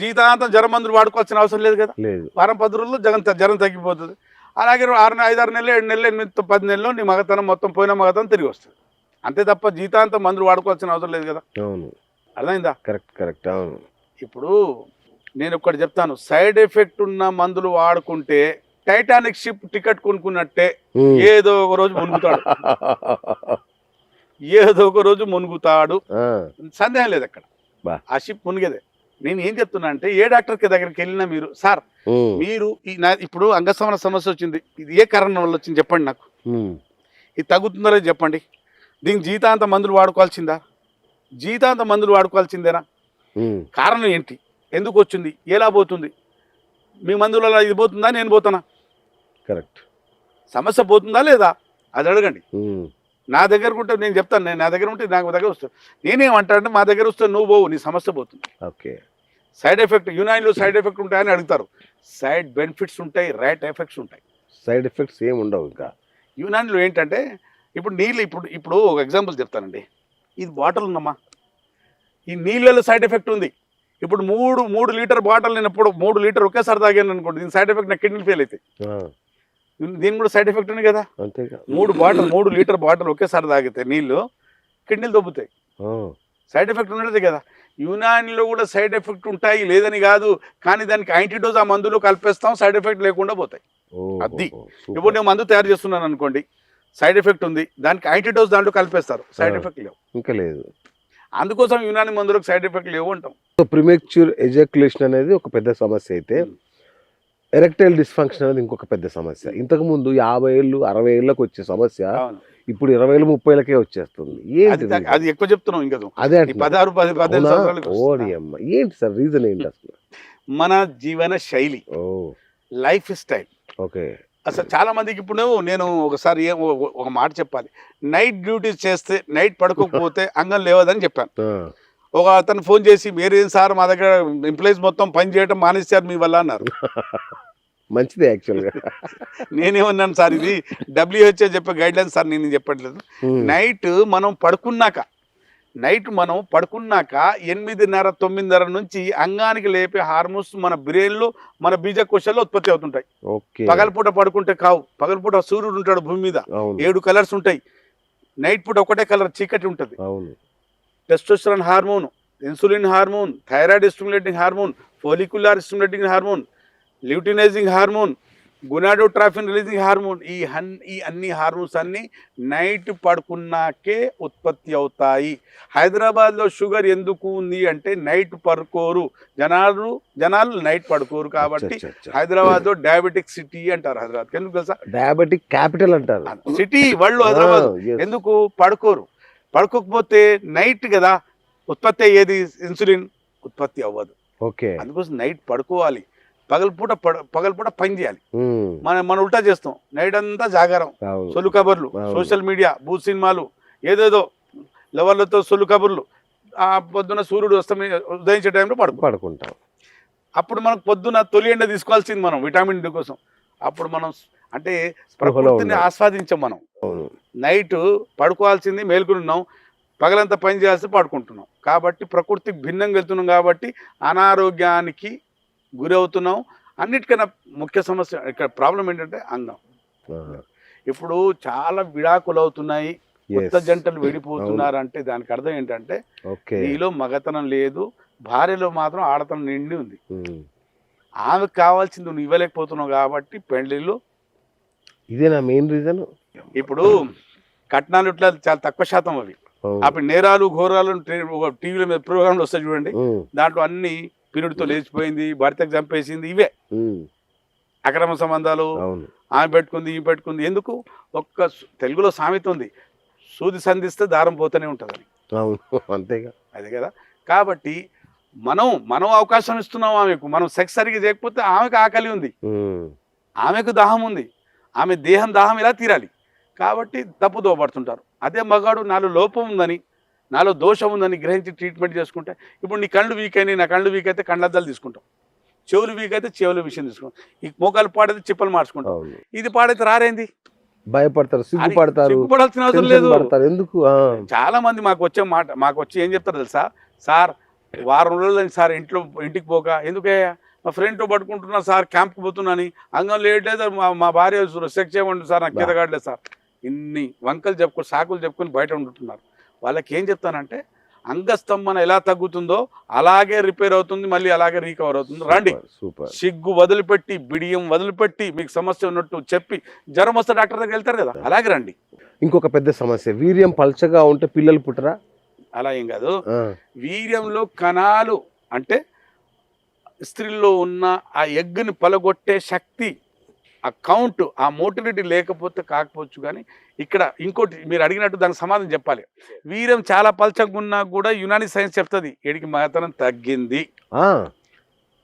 జీవితాంతం జ్వరం మందులు వాడుకోవాల్సిన అవసరం లేదు కదా. వారం 10 రోజుల్లో జ్వరం తగ్గిపోతుంది. అలాగే 5 నెలలు 7 నెలలు 8 10 నెలలు నీ మగతనం మొత్తం పోయిన మగతనం తిరిగి వస్తుంది. అంతే తప్ప జీవితాంతం మందులు వాడుకోవాల్సిన అవసరం లేదు కదా. అవును, అర్థమైందా? కరెక్ట్. అవును. ఇప్పుడు నేను ఒకటి చెప్తాను, సైడ్ ఎఫెక్ట్ ఉన్న మందులు వాడుకుంటే టైటానిక్ షిప్ టికెట్ కొనుక్కున్నట్టే ఏదో ఒక రోజు మునుగుతాడు, సందేహం లేదు అక్కడ, ఆ షిప్ మునిగేదే. నేను ఏం చెప్తున్నా అంటే, ఏ డాక్టర్కి దగ్గరికి వెళ్ళినా మీరు, సార్ మీరు ఇప్పుడు అంగసమన సమస్య వచ్చింది, ఇది ఏ కారణం వల్ల వచ్చింది చెప్పండి నాకు, ఇది తగ్గుతుందో చెప్పండి, దీనికి జీవితాంత మందులు వాడుకోవాల్సిందా, జీవితాంత మందులు వాడుకోవాల్సిందేనా, కారణం ఏంటి, ఎందుకు వచ్చింది, ఎలా పోతుంది, మీ మందులలో ఇది పోతుందా నేను పోతానా, కరెక్ట్, సమస్య పోతుందా లేదా అది అడగండి. నా దగ్గరకు ఉంటే నేను చెప్తాను, నేను నా దగ్గర ఉంటే నాకు దగ్గర వస్తాను. నేనేమంటానంటే మా దగ్గర వస్తే నువ్వు పోవు, నీ సమస్య పోతుంది. ఓకే. సైడ్ ఎఫెక్ట్ యునానిలో సైడ్ ఎఫెక్ట్ ఉంటాయని అడుగుతారు, సైడ్ బెనిఫిట్స్ ఉంటాయి, రైట్ ఎఫెక్ట్స్ ఉంటాయి, సైడ్ ఎఫెక్ట్స్ ఏమి ఉండవు. ఇంకా యునానిలో ఏంటంటే ఇప్పుడు నీళ్ళు, ఇప్పుడు ఒక ఎగ్జాంపుల్ చెప్తానండి, ఇది బాటిల్ ఉందమ్మా, ఈ నీళ్ళలో సైడ్ ఎఫెక్ట్ ఉంది. ఇప్పుడు 3 లీటర్ బాటిల్ నేను ఎప్పుడు 3 లీటర్ ఒకేసారి తాగాను అనుకోండి, దీని సైడ్ ఎఫెక్ట్ నా కిడ్నీ ఫెయిల్ అవుతాయి, దీని కూడా సైడ్ ఎఫెక్ట్ ఉంది కదా. 3 లీటర్ బాటిల్ ఒకేసారి తాగితే నీళ్ళు కిడ్నీలు దొబ్బుతాయి, సైడ్ ఎఫెక్ట్ ఉండదు కదా. యునానిలో కూడా సైడ్ ఎఫెక్ట్ ఉంటాయి లేదని కాదు, కానీ దానికి యాంటీడోస్ ఆ మందులో కలిపేస్తాం, సైడ్ ఎఫెక్ట్ లేకుండా పోతాయి. అది ఇప్పుడు నేను మందు తయారు చేస్తున్నాను అనుకోండి, సైడ్ ఎఫెక్ట్ ఉంది, దానికి యాంటీడోస్ దాంట్లో కలిపేస్తారు, సైడ్ ఎఫెక్ట్ లేవు, ఇంకా లేదు. అందుకోసం యునాని మందులకు సైడ్ ఎఫెక్ట్ లేవు అంటాం. ప్రిమెచ్యూర్ ఎజాక్యులేషన్ అనేది ఒక పెద్ద సమస్య అయితే, ఎరెక్టైల్ డిస్ఫంక్షన్ అనేది ఇంకొక పెద్ద సమస్య. ఇంతకు ముందు 50 ఏళ్ళు 60 ఏళ్ళకి వచ్చే సమస్య ఇప్పుడు 20 ఏళ్ళు 30 ఏళ్ళకే వచ్చేస్తుంది. అది ఎక్కువ చెప్తున్నాం, ఇంకా అదే 16 15 సంవత్సరాలు. ఏంటి సార్ రీజన్ ఏంటి అసలు? మన జీవన శైలి, లైఫ్ స్టైల్. ఓకే. అసలు చాలా మందికి ఇప్పుడు నేను ఒకసారి ఒక మాట చెప్పాలి, నైట్ డ్యూటీస్ చేస్తే నైట్ పడుకోకపోతే అంగం లేవదని చెప్పాను. ఒక అతను ఫోన్ చేసి మీరేం సార్ మా దగ్గర ఎంప్లాయీస్ మొత్తం పని చేయడం మానేశారు మీ వల్ల అన్నారు. మంచిదే యాక్చువల్గా. నేనేమన్నాను సార్, ఇది WHO చెప్పే గైడ్ లైన్స్ సార్, నేను చెప్పట్లేదు. నైట్ మనం పడుకున్నాక 8:30-9:30 నుంచి అంగానికి లేపే హార్మోన్స్ మన బ్రెయిన్లో మన బీజకోశాల్లో ఉత్పత్తి అవుతుంటాయి. పగలపూట పడుకుంటే కావు. పగలపూట సూర్యుడు ఉంటాడు భూమి మీద, 7 కలర్స్ ఉంటాయి. నైట్ పూట ఒకటే కలర్ చీకటి ఉంటుంది. Testosterone hormone, insulin hormone, thyroid stimulating hormone, follicular stimulating hormone, luteinizing hormone, gonadotrophin releasing hormone, ఈ అన్ని హార్మోన్స్ అన్ని నైట్ పడుకున్నాకే ఉత్పత్తి అవుతాయి. హైదరాబాద్లో షుగర్ ఎందుకు ఉంది అంటే నైట్ పడుకోరు జనాలు నైట్ పడుకోరు కాబట్టి హైదరాబాద్లో డయాబెటిక్ సిటీ అంటారు. హైదరాబాద్ ఎందుకు తెలుసా? డయాబెటిక్ క్యాపిటల్ అంటారు. సిటీ వాళ్ళు హైదరాబాద్. ఎందుకు పడుకోరు? పడుకోకపోతే నైట్ కదా ఉత్పత్తి అయ్యేది, ఇన్సులిన్ ఉత్పత్తి అవ్వదు. అందుకోసం నైట్ పడుకోవాలి, పగలపూట పని చేయాలి. మనం ఉల్టా చేస్తాం. నైట్ అంతా జాగారం, సొల్లు కబుర్లు, సోషల్ మీడియా, భూ సినిమాలు, ఏదేదో లవర్లతో సొల్లు కబుర్లు. ఆ పొద్దున సూర్యుడు ఉదయించే టైంలో పడుకుంటాం. అప్పుడు మనకు పొద్దున తొలి ఎండ తీసుకోవాల్సింది మనం విటమిన్ డి కోసం. అప్పుడు మనం అంటే ప్రకృతిని ఆస్వాదించాం. మనం నైట్ పడుకోవాల్సింది మేల్కొని ఉన్నాం, పగలంతా పని చేయాల్సి పడుకుంటున్నాం. కాబట్టి ప్రకృతికి భిన్నంగా వెళ్తున్నాం కాబట్టి అనారోగ్యానికి గురవుతున్నాం. అన్నిటికన్నా ముఖ్య సమస్య ఇక్కడ ప్రాబ్లం ఏంటంటే అంగం. ఇప్పుడు చాలా విడాకులు అవుతున్నాయి, కొత్త జంటలు విడిపోతున్నారు. అంటే దానికి అర్థం ఏంటంటే నీలో మగతనం లేదు, భార్యలో మాత్రం ఆడతనం నిండి ఉంది. ఆమెకు కావాల్సింది నువ్వు ఇవ్వలేకపోతున్నావు కాబట్టి పెళ్లిళ్ళు. ఇదే నా మెయిన్ రీజన్. ఇప్పుడు కట్నాలు ఇట్లా చాలా తక్కువ శాతం అవి. అప్పుడు నేరాలు ఘోరాలు టీవీల మీద ప్రోగ్రాంలు వస్తాయి చూడండి, దాంట్లో అన్ని పీరియడ్తో లేచిపోయింది, భర్తకు చంపేసింది, ఇవే అక్రమ సంబంధాలు. ఆమె పెట్టుకుంది, ఈమె పెట్టుకుంది. ఎందుకు? ఒక్క తెలుగులో సామెత ఉంది, సూది సంధిస్తే దారం పోతూనే ఉంటుందని. అంతేగా, అదే కదా. కాబట్టి మనం అవకాశం ఇస్తున్నాం ఆమెకు. మనం సెక్స్ సరిగ్గా చేయకపోతే ఆమెకు ఆకలి ఉంది, ఆమెకు దాహం ఉంది, ఆమె దాహం ఇలా తీరాలి. కాబట్టి తప్పుదో పడుతుంటారు. అదే మగాడు నాలో లోపం ఉందని, నాలో దోషం ఉందని గ్రహించి ట్రీట్మెంట్ చేసుకుంటే, ఇప్పుడు నీ కళ్ళు వీక్ అయినాయి, నా కళ్ళు వీక్ అయితే కళ్ళద్దాలు తీసుకుంటాం, చెవులు వీక్ అయితే చెవుల విషయం తీసుకుంటాం, ఈ మోకాలు పాడైతే చిప్పలు మార్చుకుంటాం. ఇది పాడైతే రారేంది? భయపడతారు, సిగ్గుపడాల్సిన అవసరం లేదు. ఎందుకు? చాలా మంది మాకు వచ్చి ఏం చెప్తారు తెలుసా? సార్ వారం రోజులు సార్ ఇంటికి పోక, ఎందుకే మా ఫ్రెండ్తో పట్టుకుంటున్నా సార్, క్యాంప్కి పోతున్నాను, అంగం లేట్ లేదు, మా భార్య సెక్స్ చేయమంటుంది సార్, నాకు చేత కావట్లేదు సార్. ఇన్ని వంకలు చెప్పుకొని సాకులు చెప్పుకొని బయట ఉంటున్నారు. వాళ్ళకి ఏం చెప్తానంటే, అంగస్తంభన ఎలా తగ్గుతుందో అలాగే రిపేర్ అవుతుంది, మళ్ళీ అలాగే రీకవర్ అవుతుంది. రండి, సిగ్గు వదిలిపెట్టి, బిడియం వదిలిపెట్టి, మీకు సమస్య ఉన్నట్టు చెప్పి, జ్వరం వస్తే డాక్టర్ దగ్గర వెళ్తారు కదా, అలాగే రండి. ఇంకొక పెద్ద సమస్య, వీర్యం పల్చగా ఉంటే పిల్లలు పుట్టరా? అలా ఏం కాదు. వీర్యంలో కణాలు అంటే స్త్రీల్లో ఉన్న ఆ ఎగ్గుని పలగొట్టే శక్తి, ఆ కౌంట్, ఆ మోటిలిటీ లేకపోతే కాకపోవచ్చు. కానీ ఇక్కడ ఇంకోటి మీరు అడిగినట్టు దానికి సమాధానం చెప్పాలి. వీర్యం చాలా పల్చగా ఉన్నా కూడా యునాని సైన్స్ చెప్తుంది వీడికి మగతనం తగ్గింది.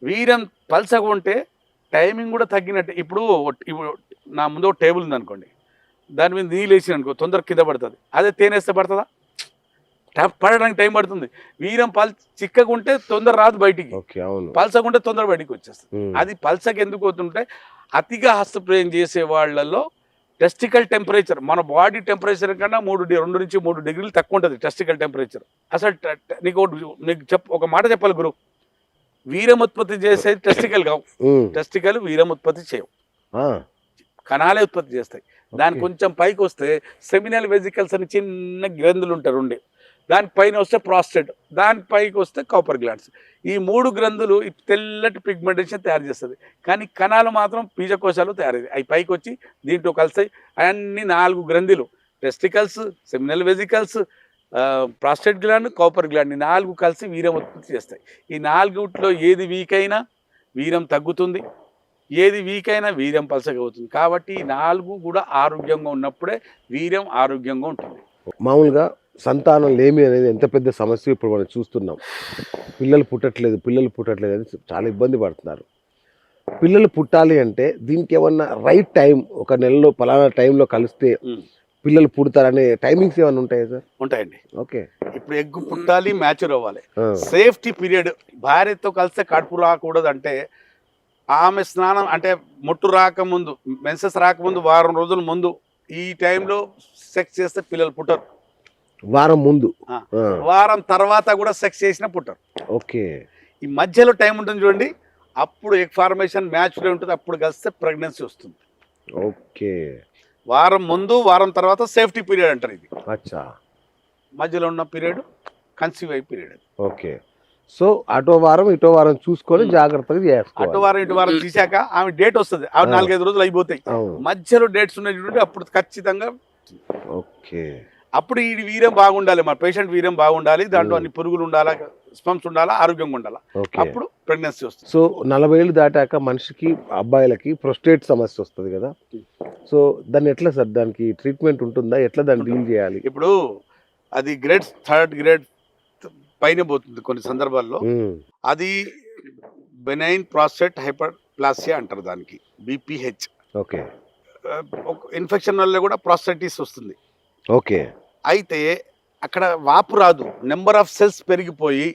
వీర్యం పల్చగా ఉంటే టైమింగ్ కూడా తగ్గినట్టే. ఇప్పుడు నా ముందు ఒక టేబుల్ ఉందనుకోండి, దాని మీద నీళ్ళు వేసి అనుకో, తొందర కింద పడుతుంది. అదే తేనేస్తే పడుతుందా? పడడానికి టైం పడుతుంది. వీర్యం చిక్కగా ఉంటే తొందర రాదు బయటికి, పల్చగుంటే తొందర బయటికి వచ్చేస్తుంది. అది పల్చగా ఎందుకు అవుతుంటే, అతిగా హస్తప్రయం చేసే వాళ్ళలో టెస్టికల్ టెంపరేచర్ మన బాడీ టెంపరేచర్ కన్నా 2 నుంచి 3 డిగ్రీలు తక్కువ ఉంటుంది టెస్టికల్ టెంపరేచర్. అసలు నీకు ఒక మాట చెప్పాలి గురు, వీర్యం ఉత్పత్తి చేసేది టెస్టికల్ కావు. టెస్టికల్ వీర్యం ఉత్పత్తి చేయవు, కణాలే ఉత్పత్తి చేస్తాయి. దాని కొంచెం పైకి వస్తే సెమినల్ వెజికల్స్ అని చిన్న గ్రంథులు ఉంటారు ఉండే, దానిపైన వస్తే ప్రాస్టేట్, దానిపైకి వస్తే కాపర్ గ్లాండ్స్. ఈ 3 గ్రంథులు తెల్లటి పిగ్మెంటేషన్ తయారు చేస్తుంది. కానీ కణాలు మాత్రం బీజకోశాలు తయారయ్యాయి. అవి పైకి వచ్చి దీంట్లో కలిసాయి. అన్ని 4 గ్రంథులు, testicles, seminal vesicles, prostate gland, Cowper gland, 4 కలిసి వీర్యం ఉత్పత్తి చేస్తాయి. ఈ 4 ఏది వీక్ అయినా వీర్యం తగ్గుతుంది, ఏది వీక్ అయినా వీర్యం పలసగా అవుతుంది. కాబట్టి ఈ 4 కూడా ఆరోగ్యంగా ఉన్నప్పుడే వీర్యం ఆరోగ్యంగా ఉంటుంది. మామూలుగా సంతానం లేమి అనేది ఎంత పెద్ద సమస్య ఇప్పుడు మనం చూస్తున్నాం. పిల్లలు పుట్టట్లేదు అని చాలా ఇబ్బంది పడుతున్నారు. పిల్లలు పుట్టాలి అంటే దీనికి ఏమన్నా రైట్ టైం, ఒక నెలలో పలానా టైంలో కలిస్తే పిల్లలు పుడతారనే టైమింగ్స్ ఏమైనా ఉంటాయా సార్? ఉంటాయండి. ఓకే. ఇప్పుడు ఎగ్ పుట్టాలి, మ్యాచ్యూర్ అవ్వాలి. సేఫ్టీ పీరియడ్ భార్యతో కలిస్తే కడుపు రాకూడదు అంటే ఆమె స్నానం అంటే ముట్టు రాకముందు, మెన్సెస్ రాకముందు వారం రోజుల ముందు ఈ టైంలో సెక్స్ చేస్తే పిల్లలు పుట్టరు. వారం ముందు. వారం తర్వాత కూడా సెక్స్ చేసినా పుట్టరు. ఓకే. ఈ మధ్యలో టైం ఉంటుంది చూడండి, అప్పుడు ఎగ్ ఫార్మేషన్ మ్యాచ్లో ఉంటుంది, అప్పుడు కలిస్తే ప్రెగ్నెన్సీ వస్తుంది. ఓకే. వారం ముందు వారం తర్వాత సేఫ్టీ పీరియడ్ అంటారు. ఇది అచ్చా. మధ్యలో ఉన్న పీరియడ్ కన్సీవ్ అయ్యే పీరియడ్. ఓకే. సో అటో వారం ఇటో వారం చూసుకొని జాగ్రత్తగా చేసుకోవాలి. అటు వారం ఇటు వారం తీసాక ఆమె డేట్ వస్తుంది, ఆమె 4-5 రోజులు అయిపోతాయి. మధ్యలో డేట్స్ ఉన్నాయి చూడండి, అప్పుడు ఖచ్చితంగా. ఓకే. అప్పుడు ఈ వీర్యం బాగుండాలి, మన పేషెంట్ వీర్యం బాగుండాలి, దాంట్లో అన్ని పురుగులు ఉండాలా, స్పమ్స్ ఉండాలా, ఆరోగ్యంగా ఉండాలా, అప్పుడు ప్రెగ్నెన్సీ వస్తుంది. సో 40 ఏళ్ళు దాటాక మనిషికి, అబ్బాయిలకి ప్రొస్టేట్ సమస్య వస్తుంది కదా, సో దాన్ని ఎట్లా సార్, దానికి ట్రీట్మెంట్ ఉంటుందా, ఎట్లా దాన్ని డీల్ చేయాలి? ఇప్పుడు అది గ్రేడ్ 3rd గ్రేడ్ పైన పోతుంది కొన్ని సందర్భాల్లో. అది బెనైన్ ప్రాస్టేట్ హైపర్ప్లాసియా అంటారు, దానికి BPH. ఓకే. ఇన్ఫెక్షన్ వల్ల కూడా ప్రాస్టైటిస్ వస్తుంది. ఓకే. అయితే అక్కడ వాపు రాదు, నెంబర్ ఆఫ్ సెల్స్ పెరిగిపోయి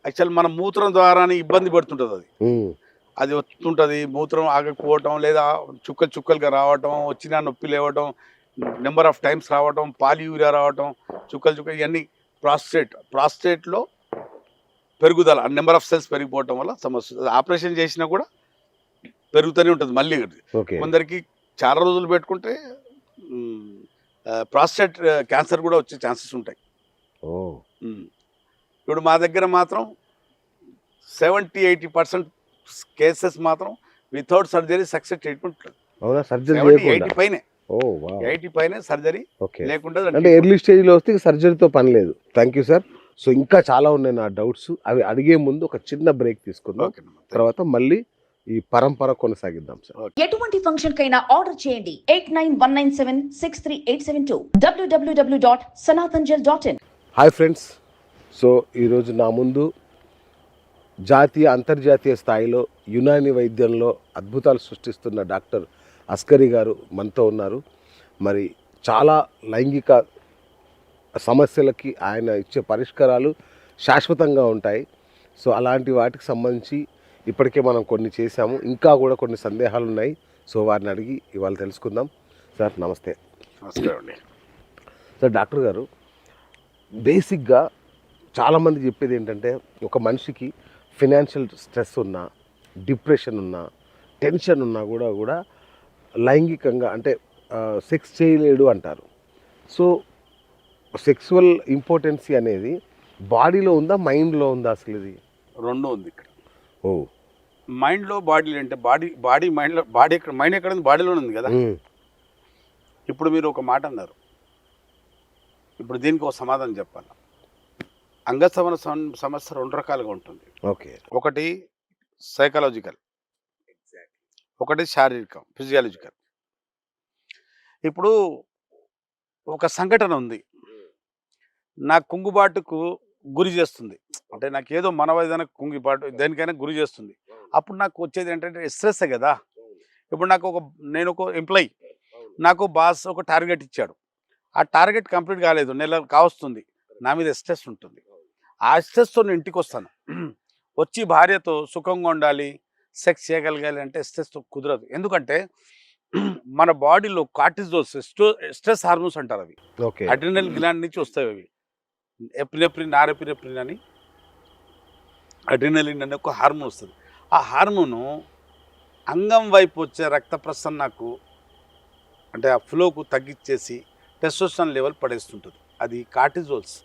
యాక్చువల్ మన మూత్రం ద్వారానే ఇబ్బంది పడుతుంటుంది. అది వస్తుంటుంది, మూత్రం ఆగకపోవటం, లేదా చుక్కలుగా రావటం, వచ్చినా నొప్పి లేవటం, నెంబర్ ఆఫ్ టైమ్స్ రావటం, పాలియూరియా రావటం, చుక్కలు ఇవన్నీ ప్రాస్టేట్లో పెరుగుదల, నెంబర్ ఆఫ్ సెల్స్ పెరిగిపోవటం వల్ల సమస్య. ఆపరేషన్ చేసినా కూడా పెరుగుతూనే ఉంటుంది మళ్ళీ. కొందరికి చాలా రోజులు పెట్టుకుంటే ప్రాస్టేట్ క్యాన్సర్ కూడా వచ్చే ఛాన్సెస్ ఉంటాయి. ఇప్పుడు మా దగ్గర మాత్రం 70-80% కేసెస్ మాత్రం వితౌట్ సర్జరీ సక్సెస్ ట్రీట్మెంట్. 80 పైనే, 80 పైనే సర్జరీ లేకుండా. అంటే ఎర్లీ స్టేజ్లో వస్తే సర్జరీతో పని లేదు. Thank you sir. సో ఇంకా చాలా ఉన్నాయి నా డౌట్స్, అవి అడిగే ముందు ఒక చిన్న బ్రేక్ తీసుకుందాం, తర్వాత మళ్ళీ ఈ పరంపర కొనసాగిద్దాం సార్. ఎటువంటి ఫంక్షన్ కైనా ఆర్డర్ చేయండి 8919763872 www.sanatanjal.in. Hi friends. సో ఈరోజు నా ముందు జాతీయ అంతర్జాతీయ స్థాయిలో యునాని వైద్యంలో అద్భుతాలు సృష్టిస్తున్న డాక్టర్ అస్కరీ గారు మనతో ఉన్నారు. మరి చాలా లైంగిక సమస్యలకి ఆయన ఇచ్చే పరిష్కారాలు శాశ్వతంగా ఉంటాయి. సో అలాంటి వాటికి సంబంధించి ఇప్పటికే మనం కొన్ని చేశాము, ఇంకా కూడా కొన్ని సందేహాలు ఉన్నాయి. సో వారిని అడిగి ఇవాళ తెలుసుకుందాం. సార్ నమస్తే. నమస్కారం అండి. సార్ డాక్టర్ గారు, బేసిక్గా చాలామంది చెప్పేది ఏంటంటే, ఒక మనిషికి ఫినాన్షియల్ స్ట్రెస్ ఉన్నా, డిప్రెషన్ ఉన్నా, టెన్షన్ ఉన్నా కూడా లైంగికంగా అంటే సెక్స్ చేయలేడు అంటారు. సో సెక్సువల్ ఇంపార్టెన్సీ అనేది బాడీలో ఉందా, మైండ్లో ఉందా? అసలు ఇది రెండు ఉంది ఇక్కడ. ఓ, మైండ్లో బాడీలో అంటే బాడీ మైండ్లో, బాడీ ఎక్కడ, మైండ్ ఎక్కడ ఉంది, బాడీలో ఉంది కదా. ఇప్పుడు మీరు ఒక మాట అన్నారు, ఇప్పుడు దీనికి ఒక సమాధానం చెప్పాలి. అంగస్తవన సమస్య 2 రకాలుగా ఉంటుంది. ఓకే. ఒకటి సైకలాజికల్, ఒకటి శారీరకం, ఫిజియాలజికల్. ఇప్పుడు ఒక సంఘటన ఉంది, నా కుంగుబాటుకు గురి చేస్తుంది, అంటే నాకు ఏదో మనవైదన కుంగిబాటు దేనికైనా గురి చేస్తుంది. అప్పుడు నాకు వచ్చేది ఏంటంటే స్ట్రెస్ కదా. ఇప్పుడు నేను ఒక ఎంప్లాయీ, నాకు బాస్ ఒక టార్గెట్ ఇచ్చాడు, ఆ టార్గెట్ కంప్లీట్ కాలేదు, నెల కావస్తుంది, నా మీద స్ట్రెస్ ఉంటుంది. ఆ స్ట్రెస్తో నేను ఇంటికి వస్తాను, వచ్చి భార్యతో సుఖంగా ఉండాలి, సెక్స్ చేయగలగాలి అంటే స్ట్రెస్తో కుదరదు. ఎందుకంటే మన బాడీలో కార్టిజోల్స్, స్ట్రెస్ హార్మోన్స్ అంటారు, అవి అడ్రినల్ గ్లాండ్ నుంచి వస్తాయి. అవి ఎపినెఫ్రిన్, నారెపినెఫ్రిన్ అని, అడ్రినలిన్ అనే ఒక హార్మోన్ వస్తుంది. ఆ హార్మోను అంగం వైపు వచ్చే రక్త ప్రసరణకు అంటే ఆ ఫ్లోకు తగ్గించేసి టెస్టోస్టెరాన్ లెవెల్ పడేస్తుంటుంది. అది cortisols,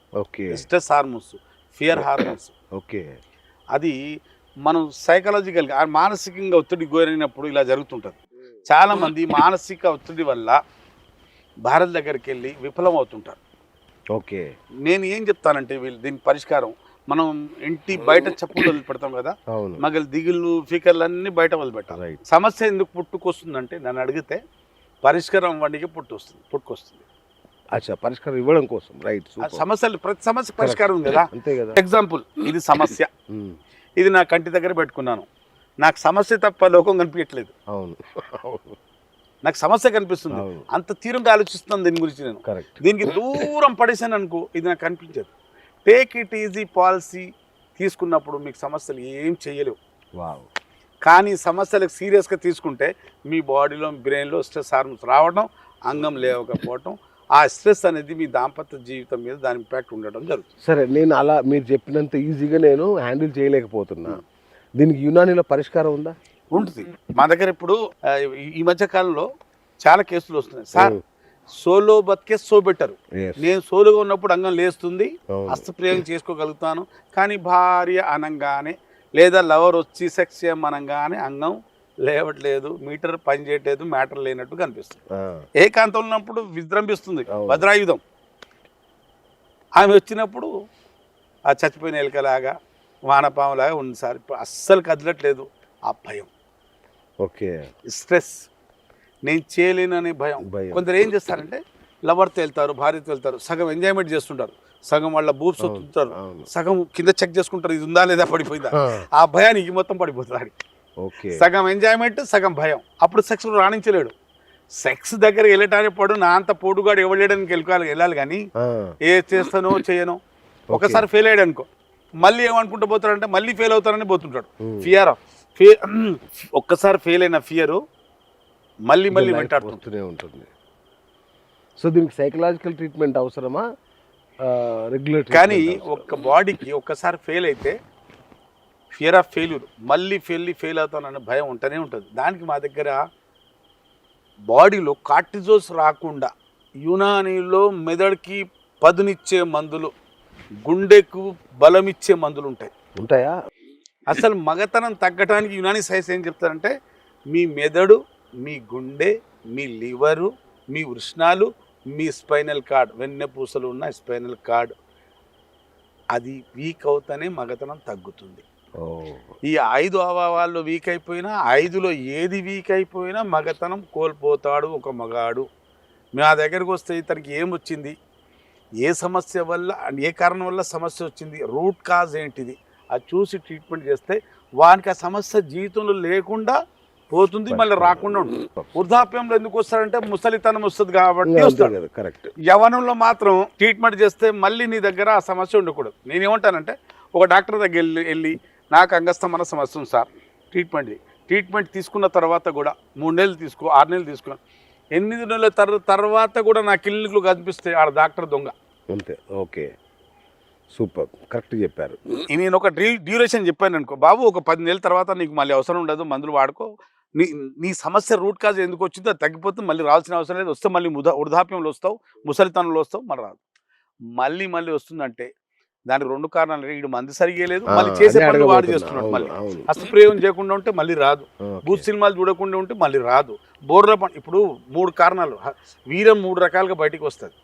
stress hormones, fear hormones. Okay. అది మనం సైకలాజికల్గా మానసికంగా ఒత్తిడి గురైనప్పుడు ఇలా జరుగుతుంటుంది. చాలామంది మానసిక ఒత్తిడి వల్ల భారత్ దగ్గరికి వెళ్ళి విఫలం అవుతుంటారు. ఓకే. నేను ఏం చెప్తానంటే, దీని పరిష్కారం మనం ఇంటి బయట చెప్పులు వదిలిపెడతాం కదా, మగలు దిగులు ఫీకర్లు అన్నీ బయట వదిలిపెట్టాలి. సమస్య ఎందుకు పుట్టుకొస్తుందంటే నన్ను అడిగితే పరిష్కారం వాడికి పుట్టుకొస్తుంది. అచ్చా, పరిష్కారం ఇవ్వడం కోసం. రైట్. సమస్యలు, ప్రతి సమస్య పరిష్కారం ఉంది కదా. అంతే కదా. ఎగ్జాంపుల్, ఇది సమస్య, ఇది నా కంటి దగ్గర పెట్టుకున్నాను, నాకు సమస్య తప్ప లోకం కనిపించట్లేదు. అవును. నాకు సమస్య కనిపిస్తుంది, అవును. అంత తీవ్రంగా ఆలోచిస్తున్నాను దీని గురించి నేను. కరెక్ట్. దీనికి దూరం పడేసాను అనుకో, ఇది నాకు కనిపించదు. టేక్ ఇట్ ఈజీ పాలసీ తీసుకున్నప్పుడు మీకు సమస్యలు ఏం చేయలేవు. వావ్. కానీ సమస్యలకు సీరియస్గా తీసుకుంటే మీ బాడీలో బ్రెయిన్లో స్ట్రెస్ హార్మోన్స్ రావడం, అంగం లేవకపోవడం, ఆ స్ట్రెస్ అనేది మీ దాంపత్య జీవితం మీద దాని ఇంపాక్ట్ ఉండడం జరుగుతుంది. సరే, నేను అలా మీరు చెప్పినంత ఈజీగా నేను హ్యాండిల్ చేయలేకపోతున్నా. దీనికి యునానీలో పరిష్కారం ఉందా? ఉంటుంది. మా దగ్గర ఇప్పుడు ఈ మధ్య కాలంలో చాలా కేసులు వస్తున్నాయి. సార్ సోలో బతికే సో బెటర్. Yes. నేను సోలోగా ఉన్నప్పుడు అంగం లేస్తుంది, అవును. హస్తప్రయోగం చేసుకోగలుగుతాను. కానీ భార్య అనంగానే లేదా లవర్ వచ్చి సెక్స్ చేయమనగానే అంగం లేవట్లేదు, మీటర్ పని చేయట్లేదు, మ్యాటర్ లేనట్టు కనిపిస్తుంది. ఏకాంతం ఉన్నప్పుడు విజృంభిస్తుంది అవును. భద్రాయుధం. ఆమె వచ్చినప్పుడు ఆ చచ్చిపోయిన ఎలుకలాగా వానపాములాగా ఉంది సార్. ఇప్పుడు అస్సలు కదలట్లేదు. ఆ భయం, ఓకే, స్ట్రెస్, నేను చేయలేననే భయం. భయం. కొందరు ఏం చేస్తారంటే లవర్తో వెళ్తారు, భార్యతో వెళ్తారు, సగం ఎంజాయ్మెంట్ చేస్తుంటారు, సగం వాళ్ళ బూబ్స్ వస్తుంటారు, అవును. సగం కింద చెక్ చేసుకుంటారు, ఇది ఉందా లేదా పడిపోయిందా. ఆ భయానికి మొత్తం పడిపోతుంది. ఓకే. సగం ఎంజాయ్మెంట్, సగం భయం. అప్పుడు సెక్స్ రాణించలేడు. సెక్స్ దగ్గర వెళ్ళటానికి పడు నా అంత పోటుగాడు ఇవ్వలేడానికి వెళ్ళాలి కానీ ఏ చేస్తానో చేయనో. ఒకసారి ఫెయిల్ అయ్యాడు అనుకో, మళ్ళీ ఏమనుకుంటూ పోతాడంటే మళ్ళీ ఫెయిల్ అవుతానని పోతుంటాడు. ఫియర్ ఒక్కసారి ఫెయిల్ అయిన ఫియరు మళ్ళీ మళ్ళీ వెంటాడుతూనే ఉంటుంది. సో దీనికి సైకలాజికల్ ట్రీట్మెంట్ అవసరమా, రెగ్యులర్? కానీ ఒక్క బాడీకి ఒక్కసారి ఫెయిల్ అయితే ఫియర్ ఆఫ్ ఫెయిల్యూర్, మళ్ళీ ఫెయిల్ అవుతాననే భయం ఉంటూనే ఉంటుంది. దానికి మా దగ్గర బాడీలో కార్టిజోల్స్ రాకుండా యునానీలో మెదడుకి పదునిచ్చే మందులు, గుండెకు బలమిచ్చే మందులు ఉంటాయా? అసలు మగతనం తగ్గడానికి యునానీ సైన్స్ ఏం చెప్తారంటే మీ మెదడు, మీ గుండె, మీ లివరు, మీ వృష్ణాలు, మీ స్పైనల్ కార్డ్, వెన్నెపూసలు ఉన్న స్పైనల్ కార్డ్, అది వీక్ అవుతానే మగతనం తగ్గుతుంది. ఈ 5 అవయవాలు వీక్ అయిపోయినా, 5లో ఏది వీక్ అయిపోయినా మగతనం కోల్పోతాడు ఒక మగాడు. మా దగ్గరకు వస్తే ఇతనికి ఏమొచ్చింది, ఏ సమస్య వల్ల, ఏ కారణం వల్ల సమస్య వచ్చింది, రూట్ కాజ్ ఏంటిది, అది చూసి ట్రీట్మెంట్ చేస్తే వానికి ఆ సమస్య జీవితంలో లేకుండా పోతుంది, మళ్ళీ రాకుండా ఉంటుంది. వృద్ధాప్యంలో ఎందుకు వస్తాడంటే ముసలితనం వస్తుంది కాబట్టి వస్తాడు. కరెక్ట్. యవనంలో మాత్రం ట్రీట్మెంట్ చేస్తే మళ్ళీ నీ దగ్గర ఆ సమస్య ఉండకూడదు. నేనేమంటానంటే ఒక డాక్టర్ దగ్గర వెళ్ళి నాకు అంగస్తమన సమస్య ఉంది సార్, ట్రీట్మెంట్ తీసుకున్న తర్వాత కూడా 3 నెలలు తీసుకో, 6 నెలలు తీసుకో, 8 నెలల తర్వాత కూడా నా క్లినిక్లు కనిపిస్తే ఆడ డాక్టర్ దొంగ అంతే. ఓకే, సూపర్, కరెక్ట్ చెప్పారు. నేను ఒక డ్యూరేషన్ చెప్పాను అనుకో, బాబు ఒక 10 నెలల తర్వాత నీకు మళ్ళీ అవసరం ఉండదు, మందులు వాడుకో, నీ సమస్య రూట్ కాజ్ ఎందుకు వచ్చిందో అది తగ్గిపోతే మళ్ళీ రావాల్సిన అవసరం లేదు. వస్తే మళ్ళీ వృద్ధాప్యంలో వస్తావు, ముసలితనంలో వస్తావు, మళ్ళీ రాదు. మళ్ళీ వస్తుందంటే దానికి 2 కారణాలు. వీడు మంది సరిగా లేదు, మళ్ళీ చేసే పనులు వాడు చేస్తున్నాడు, మళ్ళీ హస్తప్రయోగం చేయకుండా ఉంటే మళ్ళీ రాదు, బూత్ సినిమాలు చూడకుండా ఉంటే మళ్ళీ రాదు, బోర్ల ఇప్పుడు 3 కారణాలు. వీరం 3 రకాలుగా బయటికి వస్తుంది.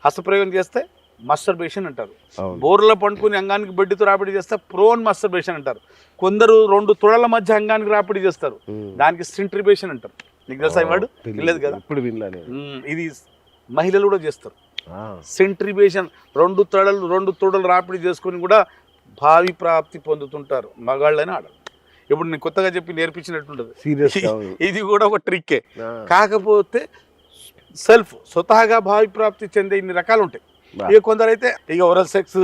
హస్తప్రయోగం చేస్తే మస్టర్బేషన్ అంటారు, బోర్ల పండుకుని అంగానికి బెడ్డితో రాపిడి చేస్తే ప్రోన్ మస్టర్బేషన్ అంటారు, కొందరు 2 తొడల మధ్య అంగానికి రాపిడి చేస్తారు, దానికి స్టింట్రిబేషన్ అంటారు. నీకు తెలుసా వాడు తెలియదు కదా, ఇప్పుడు వినలేదు. ఇది మహిళలు కూడా చేస్తారు. సెంట్రిబేషన్ 2 తొడలు రాపిడి చేసుకుని కూడా భావి ప్రాప్తి పొందుతుంటారు మగాళ్ళని ఆడరు. ఇప్పుడు నేను కొత్తగా చెప్పి నేర్పించినట్టుంటది. ఇది కూడా ఒక ట్రిక్కే. కాకపోతే స్వతహాగా భావి ప్రాప్తి చెందే ఇన్ని రకాలు ఉంటాయి. ఇక కొందరైతే ఇక ఓరల్ సెక్స్,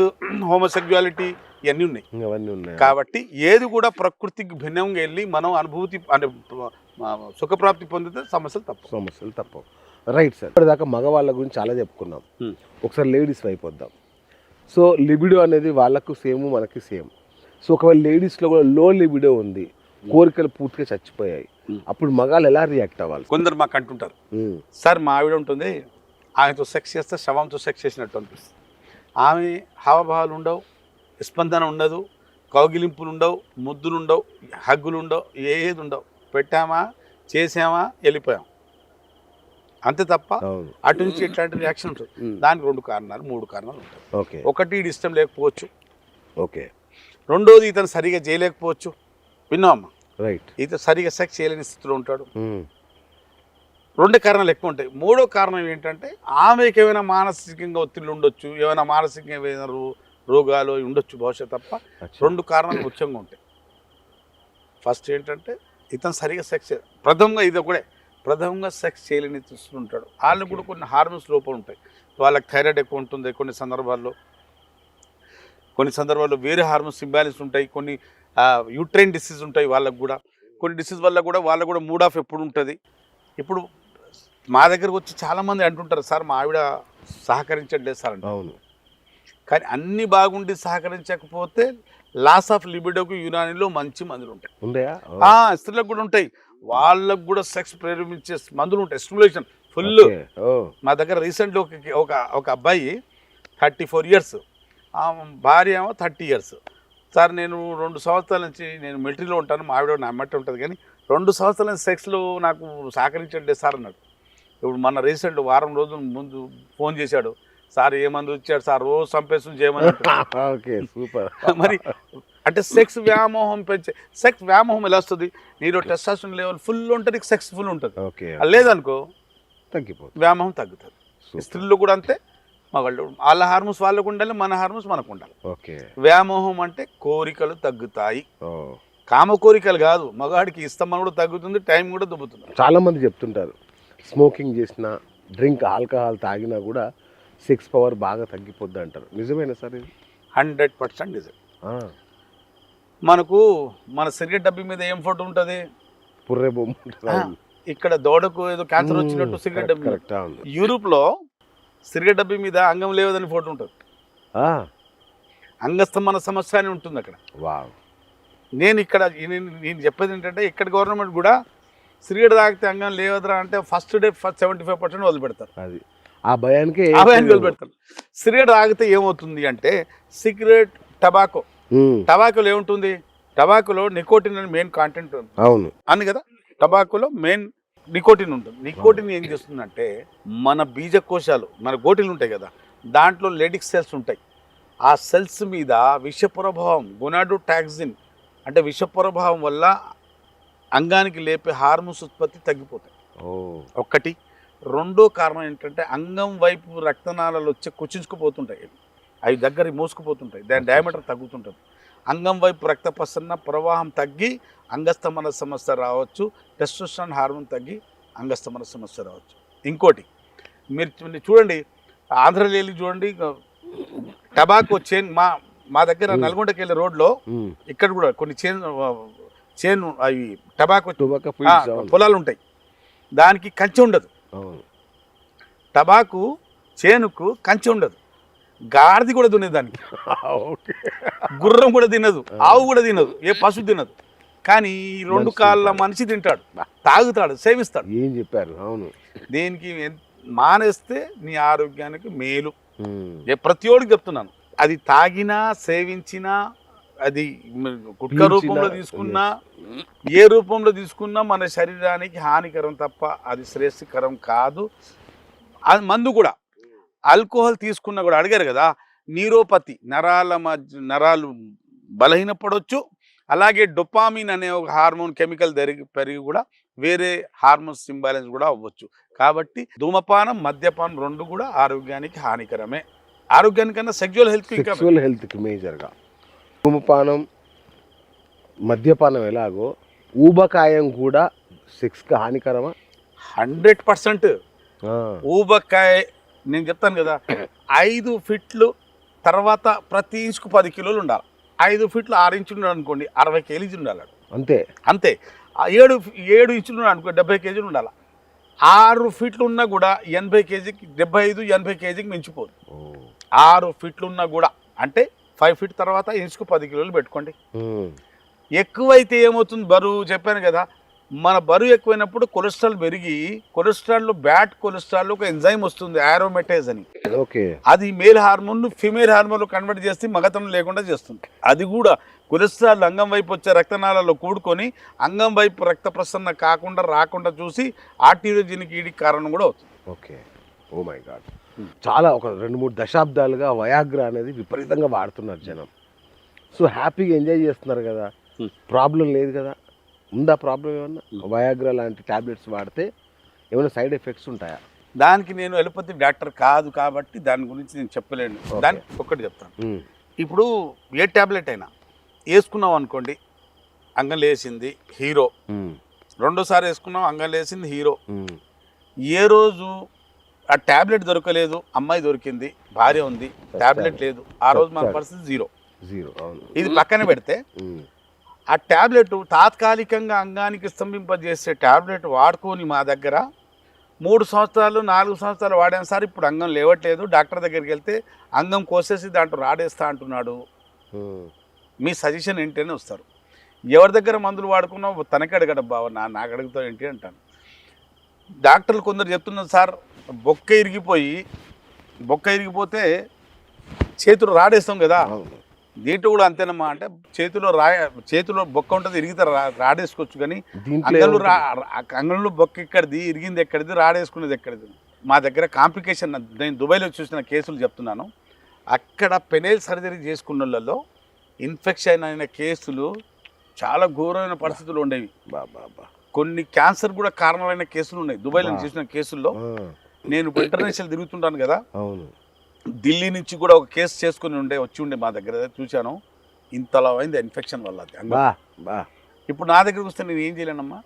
హోమోసెక్సువాలిటీ ఇవన్నీ ఉన్నాయి. కాబట్టి ఏది కూడా ప్రకృతికి భిన్నంగా వెళ్ళి మనం అనుభూతి అంటే సుఖప్రాప్తి పొందితే సమస్యలు తప్పవు. Right sir. ఇప్పటిదాకా మగవాళ్ళ గురించి చాలా చెప్పుకున్నాం, ఒకసారి లేడీస్ వైపు వద్దాం. సో లిబిడో అనేది వాళ్ళకు సేమ్, మనకి సేమ్. సో ఒకవేళ లేడీస్లో కూడా లో లిబిడో ఉంది, కోరికలు పూర్తిగా చచ్చిపోయాయి, అప్పుడు మగాళ్ళు ఎలా రియాక్ట్ అవ్వాలి? కొందరు మాకు అంటుంటారు, సార్ మా ఆవిడ ఉంటుంది, ఆమెతో సెక్స్ చేస్తే శవంతో సెక్స్ చేసినట్టు అనిపిస్తుంది, ఆమె హావభావాలు ఉండవు, స్పందన ఉండదు, కౌగిలింపులు ఉండవు, ముద్దులు ఉండవు, హగ్గులు ఉండవు, ఏది ఉండవు, పెట్టామా చేసామా వెళ్ళిపోయాం అంతే తప్ప అటు నుంచి ఇట్లాంటి రియాక్షన్ ఉంటుంది. దానికి 2 కారణాలు 3 కారణాలు ఉంటాయి. ఒకటి ఇది ఇష్టం లేకపోవచ్చు, రెండోది ఇతను సరిగా చేయలేకపోవచ్చు, విన్నామా, ఇతను సరిగా సెక్స్ చేయలేని స్థితిలో ఉంటాడు. 2 కారణాలు ఎక్కువ ఉంటాయి. 3వ కారణం ఏంటంటే ఆమెకి ఏమైనా మానసికంగా ఒత్తిళ్ళు ఉండొచ్చు, ఏమైనా మానసికంగా ఏమైనా రోగాలు ఉండొచ్చు భవిష్యత్ తప్ప 2 కారణాలు ముఖ్యంగా ఉంటాయి. ఫస్ట్ ఏంటంటే ఇతను సరిగా సెక్స్, ప్రథమంగా ఇది ఒకటే ప్రథమంగా సెక్స్ చేయలేని చూస్తుంటాడు. వాళ్ళకు కూడా కొన్ని హార్మోన్స్ లోపం ఉంటాయి. వాళ్ళకి థైరాయిడ్ ఎక్కువ ఉంటుంది కొన్ని సందర్భాల్లో వేరే హార్మోన్స్ ఇంబ్యాలెన్స్ ఉంటాయి. కొన్ని యూట్రైన్ డిసీజ్ ఉంటాయి వాళ్ళకు కూడా. కొన్ని డిసీజ్ వల్ల కూడా వాళ్ళకు కూడా మూడ్ ఆఫ్ ఎప్పుడు ఉంటుంది. ఇప్పుడు మా దగ్గరకు వచ్చి చాలామంది అంటుంటారు, సార్ మా ఆవిడ సహకరించట్లేదు సార్ అంటే. అవును. కానీ అన్ని బాగుండి సహకరించకపోతే లాస్ ఆఫ్ లిబిడోకు యునానిలో మంచి మందులు ఉంటాయి. ఉండయా? స్త్రీలకు కూడా ఉంటాయి. వాళ్ళకు కూడా సెక్స్ ప్రేరేపించే మందులు ఉంటాయి. Stimulation full. మా దగ్గర రీసెంట్లీ ఒక అబ్బాయి 34 years, ఆ భార్య ఏమో 30 years. సార్ నేను 2 సంవత్సరాల నుంచి నేను మిలిటరీలో ఉంటాను, మా ఆవిడ నా అమ్మట్టే ఉంటుంది, కానీ 2 సంవత్సరాల నుంచి సెక్స్లో నాకు సహకరించండి సార్ అన్నాడు. ఇప్పుడు మన రీసెంట్ వారం రోజుల ముందు ఫోన్ చేశాడు, సార్ ఏ మందు ఇచ్చాడు సార్, రోజు చంపేస్తుంది చేయమని. Okay, super. మరి అంటే సెక్స్ వ్యామోహం పెంచే. సెక్స్ వ్యామోహం ఎలా వస్తుంది? నీలో టెస్టోస్టెరాన్ లెవెల్ ఫుల్ ఉంటుంది, సెక్స్ ఫుల్ ఉంటుంది. ఓకే, లేదనుకో తగ్గిపోతుంది, వ్యామోహం తగ్గుతుంది. స్త్రీలు కూడా అంతే, మగాళ్ళు. వాళ్ళ హార్మోన్స్ వాళ్ళకు ఉండాలి, మన హార్మోన్స్ మనకు ఉండాలి. ఓకే. వ్యామోహం అంటే కోరికలు తగ్గుతాయి, కామ కోరికలు కాదు. మగాడికి ఇష్టం కూడా తగ్గుతుంది, టైం కూడా దుబ్బుతుంది. చాలా మంది చెప్తుంటారు స్మోకింగ్ చేసినా, డ్రింక్ ఆల్కహాల్ తాగినా కూడా సెక్స్ పవర్ బాగా తగ్గిపోద్ది అంటారు. నిజమేనా సార్ ఇది? 100% నిజం. మన సిగరెట్ డబ్బీ మీద ఏం ఫోటో ఉంటుంది? పుర్రె బొమ్మ ఉంటుంది. ఇక్కడ దోడకు ఏదో క్యాన్సర్ వచ్చినట్టు సిగరెట్ డబ్బీ. యూరోప్లో సిగరెట్ డబ్బీ మీద అంగం లేవదని ఫోటో ఉంటుంది. అంగస్తంభన సమస్య అని ఉంటుంది అక్కడ. వావ్. నేను చెప్పేది ఏంటంటే, ఇక్కడ గవర్నమెంట్ కూడా సిగరెట్ తాగితే అంగం లేవదరా అంటే ఫస్ట్ డే 75% వదిలిపెడతారు. అది ఆ భయానికి వదిలిపెడతారు. సిగరెట్ తాగితే ఏమవుతుంది అంటే, సిగరెట్ టబాకోలో ఏముంటుంది? టబాకోలో నికోటిన్ అని మెయిన్ కాంటెంట్ ఉంది. అవును అని కదా, టబాకోలో మెయిన్ నికోటిన్ ఉంటుంది. నికోటిన్ ఏం చేస్తుందంటే, మన బీజకోశాలు, మన గోటీలు ఉంటాయి కదా, దాంట్లో లెడిక్ సెల్స్ ఉంటాయి. ఆ సెల్స్ మీద విష ప్రభావం, గొనాడోటాక్సిన్ అంటే విష ప్రభావం వల్ల అంగానికి లేపే హార్మోన్స్ ఉత్పత్తి తగ్గిపోతాయి. ఒక్కటి. రెండో కారణం ఏంటంటే, అంగం వైపు రక్తనాళాలు వచ్చి కుచించుకుపోతుంటాయి, అవి దగ్గర మోసుకుపోతుంటాయి, దాని డయామీటర్ తగ్గుతుంటుంది. అంగం వైపు రక్త ప్రవాహం తగ్గి అంగస్తమన సమస్య రావచ్చు, టెస్టోస్టెరాన్ హార్మోన్ తగ్గి అంగస్తమన సమస్య రావచ్చు. ఇంకోటి, మీరు చూడండి, ఆంధ్రలో వెళ్ళి చూడండి, టబాకో చైన్ మా దగ్గర నల్గొండకి వెళ్ళే రోడ్లో ఇక్కడ కూడా కొన్ని చైన్ అవి టబాకో పొలాలు ఉంటాయి, దానికి కంచె ఉండదు. టబాకు చేనుకు కంచె ఉండదు, గాడిది కూడా తినేది దానికి, గుర్రం కూడా తినదు, ఆవు కూడా తినదు, ఏ పశువు తినదు. కానీ ఈ 2 కాళ్ళ మనిషి తింటాడు, తాగుతాడు, సేవిస్తాడు. ఏం చెప్పారు? అవును. దేనికి మానేస్తే నీ ఆరోగ్యానికి మేలు. ప్రతి ఒడికి చెప్తున్నాను, అది తాగినా సేవించినా, అది గుట్క రూపంలో తీసుకున్నా, ఏ రూపంలో తీసుకున్నా మన శరీరానికి హానికరం తప్ప అది శ్రేయస్కరం కాదు. అది మందు కూడా, ఆల్కహాల్ తీసుకున్నా కూడా, అడిగారు కదా, న్యూరోపతి, నరాలు బలహీనపడవచ్చు. అలాగే డొపామిన్ అనే ఒక హార్మోన్ కెమికల్ పెరిగి కూడా వేరే హార్మోన్స్ ఇంబ్యాలెన్స్ కూడా అవ్వచ్చు. కాబట్టి ధూమపానం, మద్యపానం 2 కూడా ఆరోగ్యానికి హానికరమే. ఆరోగ్యానికన్నా సెక్సువల్ హెల్త్కి మేజర్గా ధూమపానం, మద్యపానం ఎలాగో ఊబకాయం కూడా సెక్స్కి హానికరమా? 100%. ఊబకాయ నేను చెప్తాను కదా, 5 ఫీట్లు తర్వాత ప్రతి ఇంచుకు 10 కిలోలు ఉండాలి. 5 ఫీట్లు 6 ఇంచులు ఉన్నాడు అనుకోండి, 60 కేజీలు ఉండాలి. అంతే. 7 ఇంచులు ఉన్నాడు అనుకో, 70 కేజీలు ఉండాలి. 6 ఫీట్లు ఉన్నా కూడా 80 కేజీకి, 75-80 కేజీకి మించిపోదు. 6 ఫీట్లు ఉన్నా కూడా, అంటే 5 ఫీట్ తర్వాత ఇంచుకు 10 కిలోలు పెట్టుకోండి. ఎక్కువైతే ఏమవుతుంది? బరువు చెప్పాను కదా, మన బరువు ఎక్కువైనప్పుడు కొలెస్ట్రాల్ పెరిగి, కొలెస్ట్రాల్లో బ్యాడ్ కొలెస్ట్రాల్ ఒక ఎంజైమ్ వస్తుంది, ఆరోమెటేజ్ అని. అది male hormone female hormone convert చేసి మగతనం లేకుండా చేస్తుంది. అది కూడా కొలెస్ట్రాల్ అంగం వైపు వచ్చే రక్తనాళాల్లో కూడుకొని అంగం వైపు రక్త ప్రసరణ రాకుండా చూసి ఆర్టీరియోజెనిక్ ఈడికి కారణం కూడా అవుతుంది. ఓకే. Oh my God. చాలా ఒక 2-3 దశాబ్దాలుగా వయాగ్రా అనేది విపరీతంగా వాడుతున్నారు జనం. సో హ్యాపీగా ఎంజాయ్ చేస్తున్నారు కదా, ప్రాబ్లం లేదు కదా. ఉందా ప్రాబ్లం ఏమన్నా? వయాగ్రా లాంటి టాబ్లెట్స్ వాడితే ఏమైనా సైడ్ ఎఫెక్ట్స్ ఉంటాయా? దానికి నేను ఎలోపతి డాక్టర్ కాదు కాబట్టి దాని గురించి నేను చెప్పలేను. దానికి ఒక్కటి చెప్తాను. ఇప్పుడు ఏ టాబ్లెట్ అయినా వేసుకున్నాం అనుకోండి, అంగం లేచింది, హీరో రెండోసారి వేసుకున్నాం, అంగం లేసింది హీరో. ఏ రోజు ఆ ట్యాబ్లెట్ దొరకలేదు, అమ్మాయి దొరికింది, భార్య ఉంది, ట్యాబ్లెట్ లేదు, ఆ రోజు మన పరిస్థితి జీరో. ఇది పక్కన పెడితే ఆ ట్యాబ్లెట్ తాత్కాలికంగా అంగానికి స్తంభింపజేసే ట్యాబ్లెట్ వాడుకొని మా దగ్గర 3 సంవత్సరాలు 4 సంవత్సరాలు వాడాను సార్. ఇప్పుడు అంగం లేవట్లేదు, డాక్టర్ దగ్గరికి వెళ్తే అంగం కోసేసి దాంట్లో రాడేస్తా అంటున్నాడు, మీ సజెషన్ ఏంటి అని వస్తారు. ఎవరి దగ్గర మందులు వాడుకున్నావు తనకి అడగడం బావ, నాకు అడుగుతావు ఏంటి అంటాను. డాక్టర్లు కొందరు చెప్తున్నారు సార్, బొక్క ఇరిగిపోతే చేతులు రాడేస్తాం కదా, దీంట్లో కూడా అంతేనమ్మా అంటే చేతిలో బొక్క ఉంటుంది, ఇరిగితే రాడేసుకోవచ్చు, కానీ అంగంలో బొక్క ఎక్కడిది, ఇరిగింది ఎక్కడిది, రాడేసుకునేది ఎక్కడిది. మా దగ్గర కాంప్లికేషన్, నేను దుబాయ్లో చూసిన కేసులు చెప్తున్నాను, అక్కడ పెనైల్ సర్జరీ చేసుకున్న వాళ్ళలో ఇన్ఫెక్షన్ అయిన కేసులు చాలా ఘోరమైన పరిస్థితులు ఉండేవి. కొన్ని క్యాన్సర్ కూడా కారణాలైన కేసులు ఉన్నాయి దుబాయ్లో చూసిన కేసుల్లో. నేను ఇప్పుడు ఇంటర్నేషనల్ తిరుగుతుంటాను కదా, ఢిల్లీ నుంచి కూడా ఒక కేసు చేసుకుని వచ్చి ఉండే మా దగ్గర చూశాను. ఇంతలా అయింది ఇన్ఫెక్షన్ వల్ల అది. ఇప్పుడు నా దగ్గరకు వస్తే నేను ఏం చేయలేనమ్మా,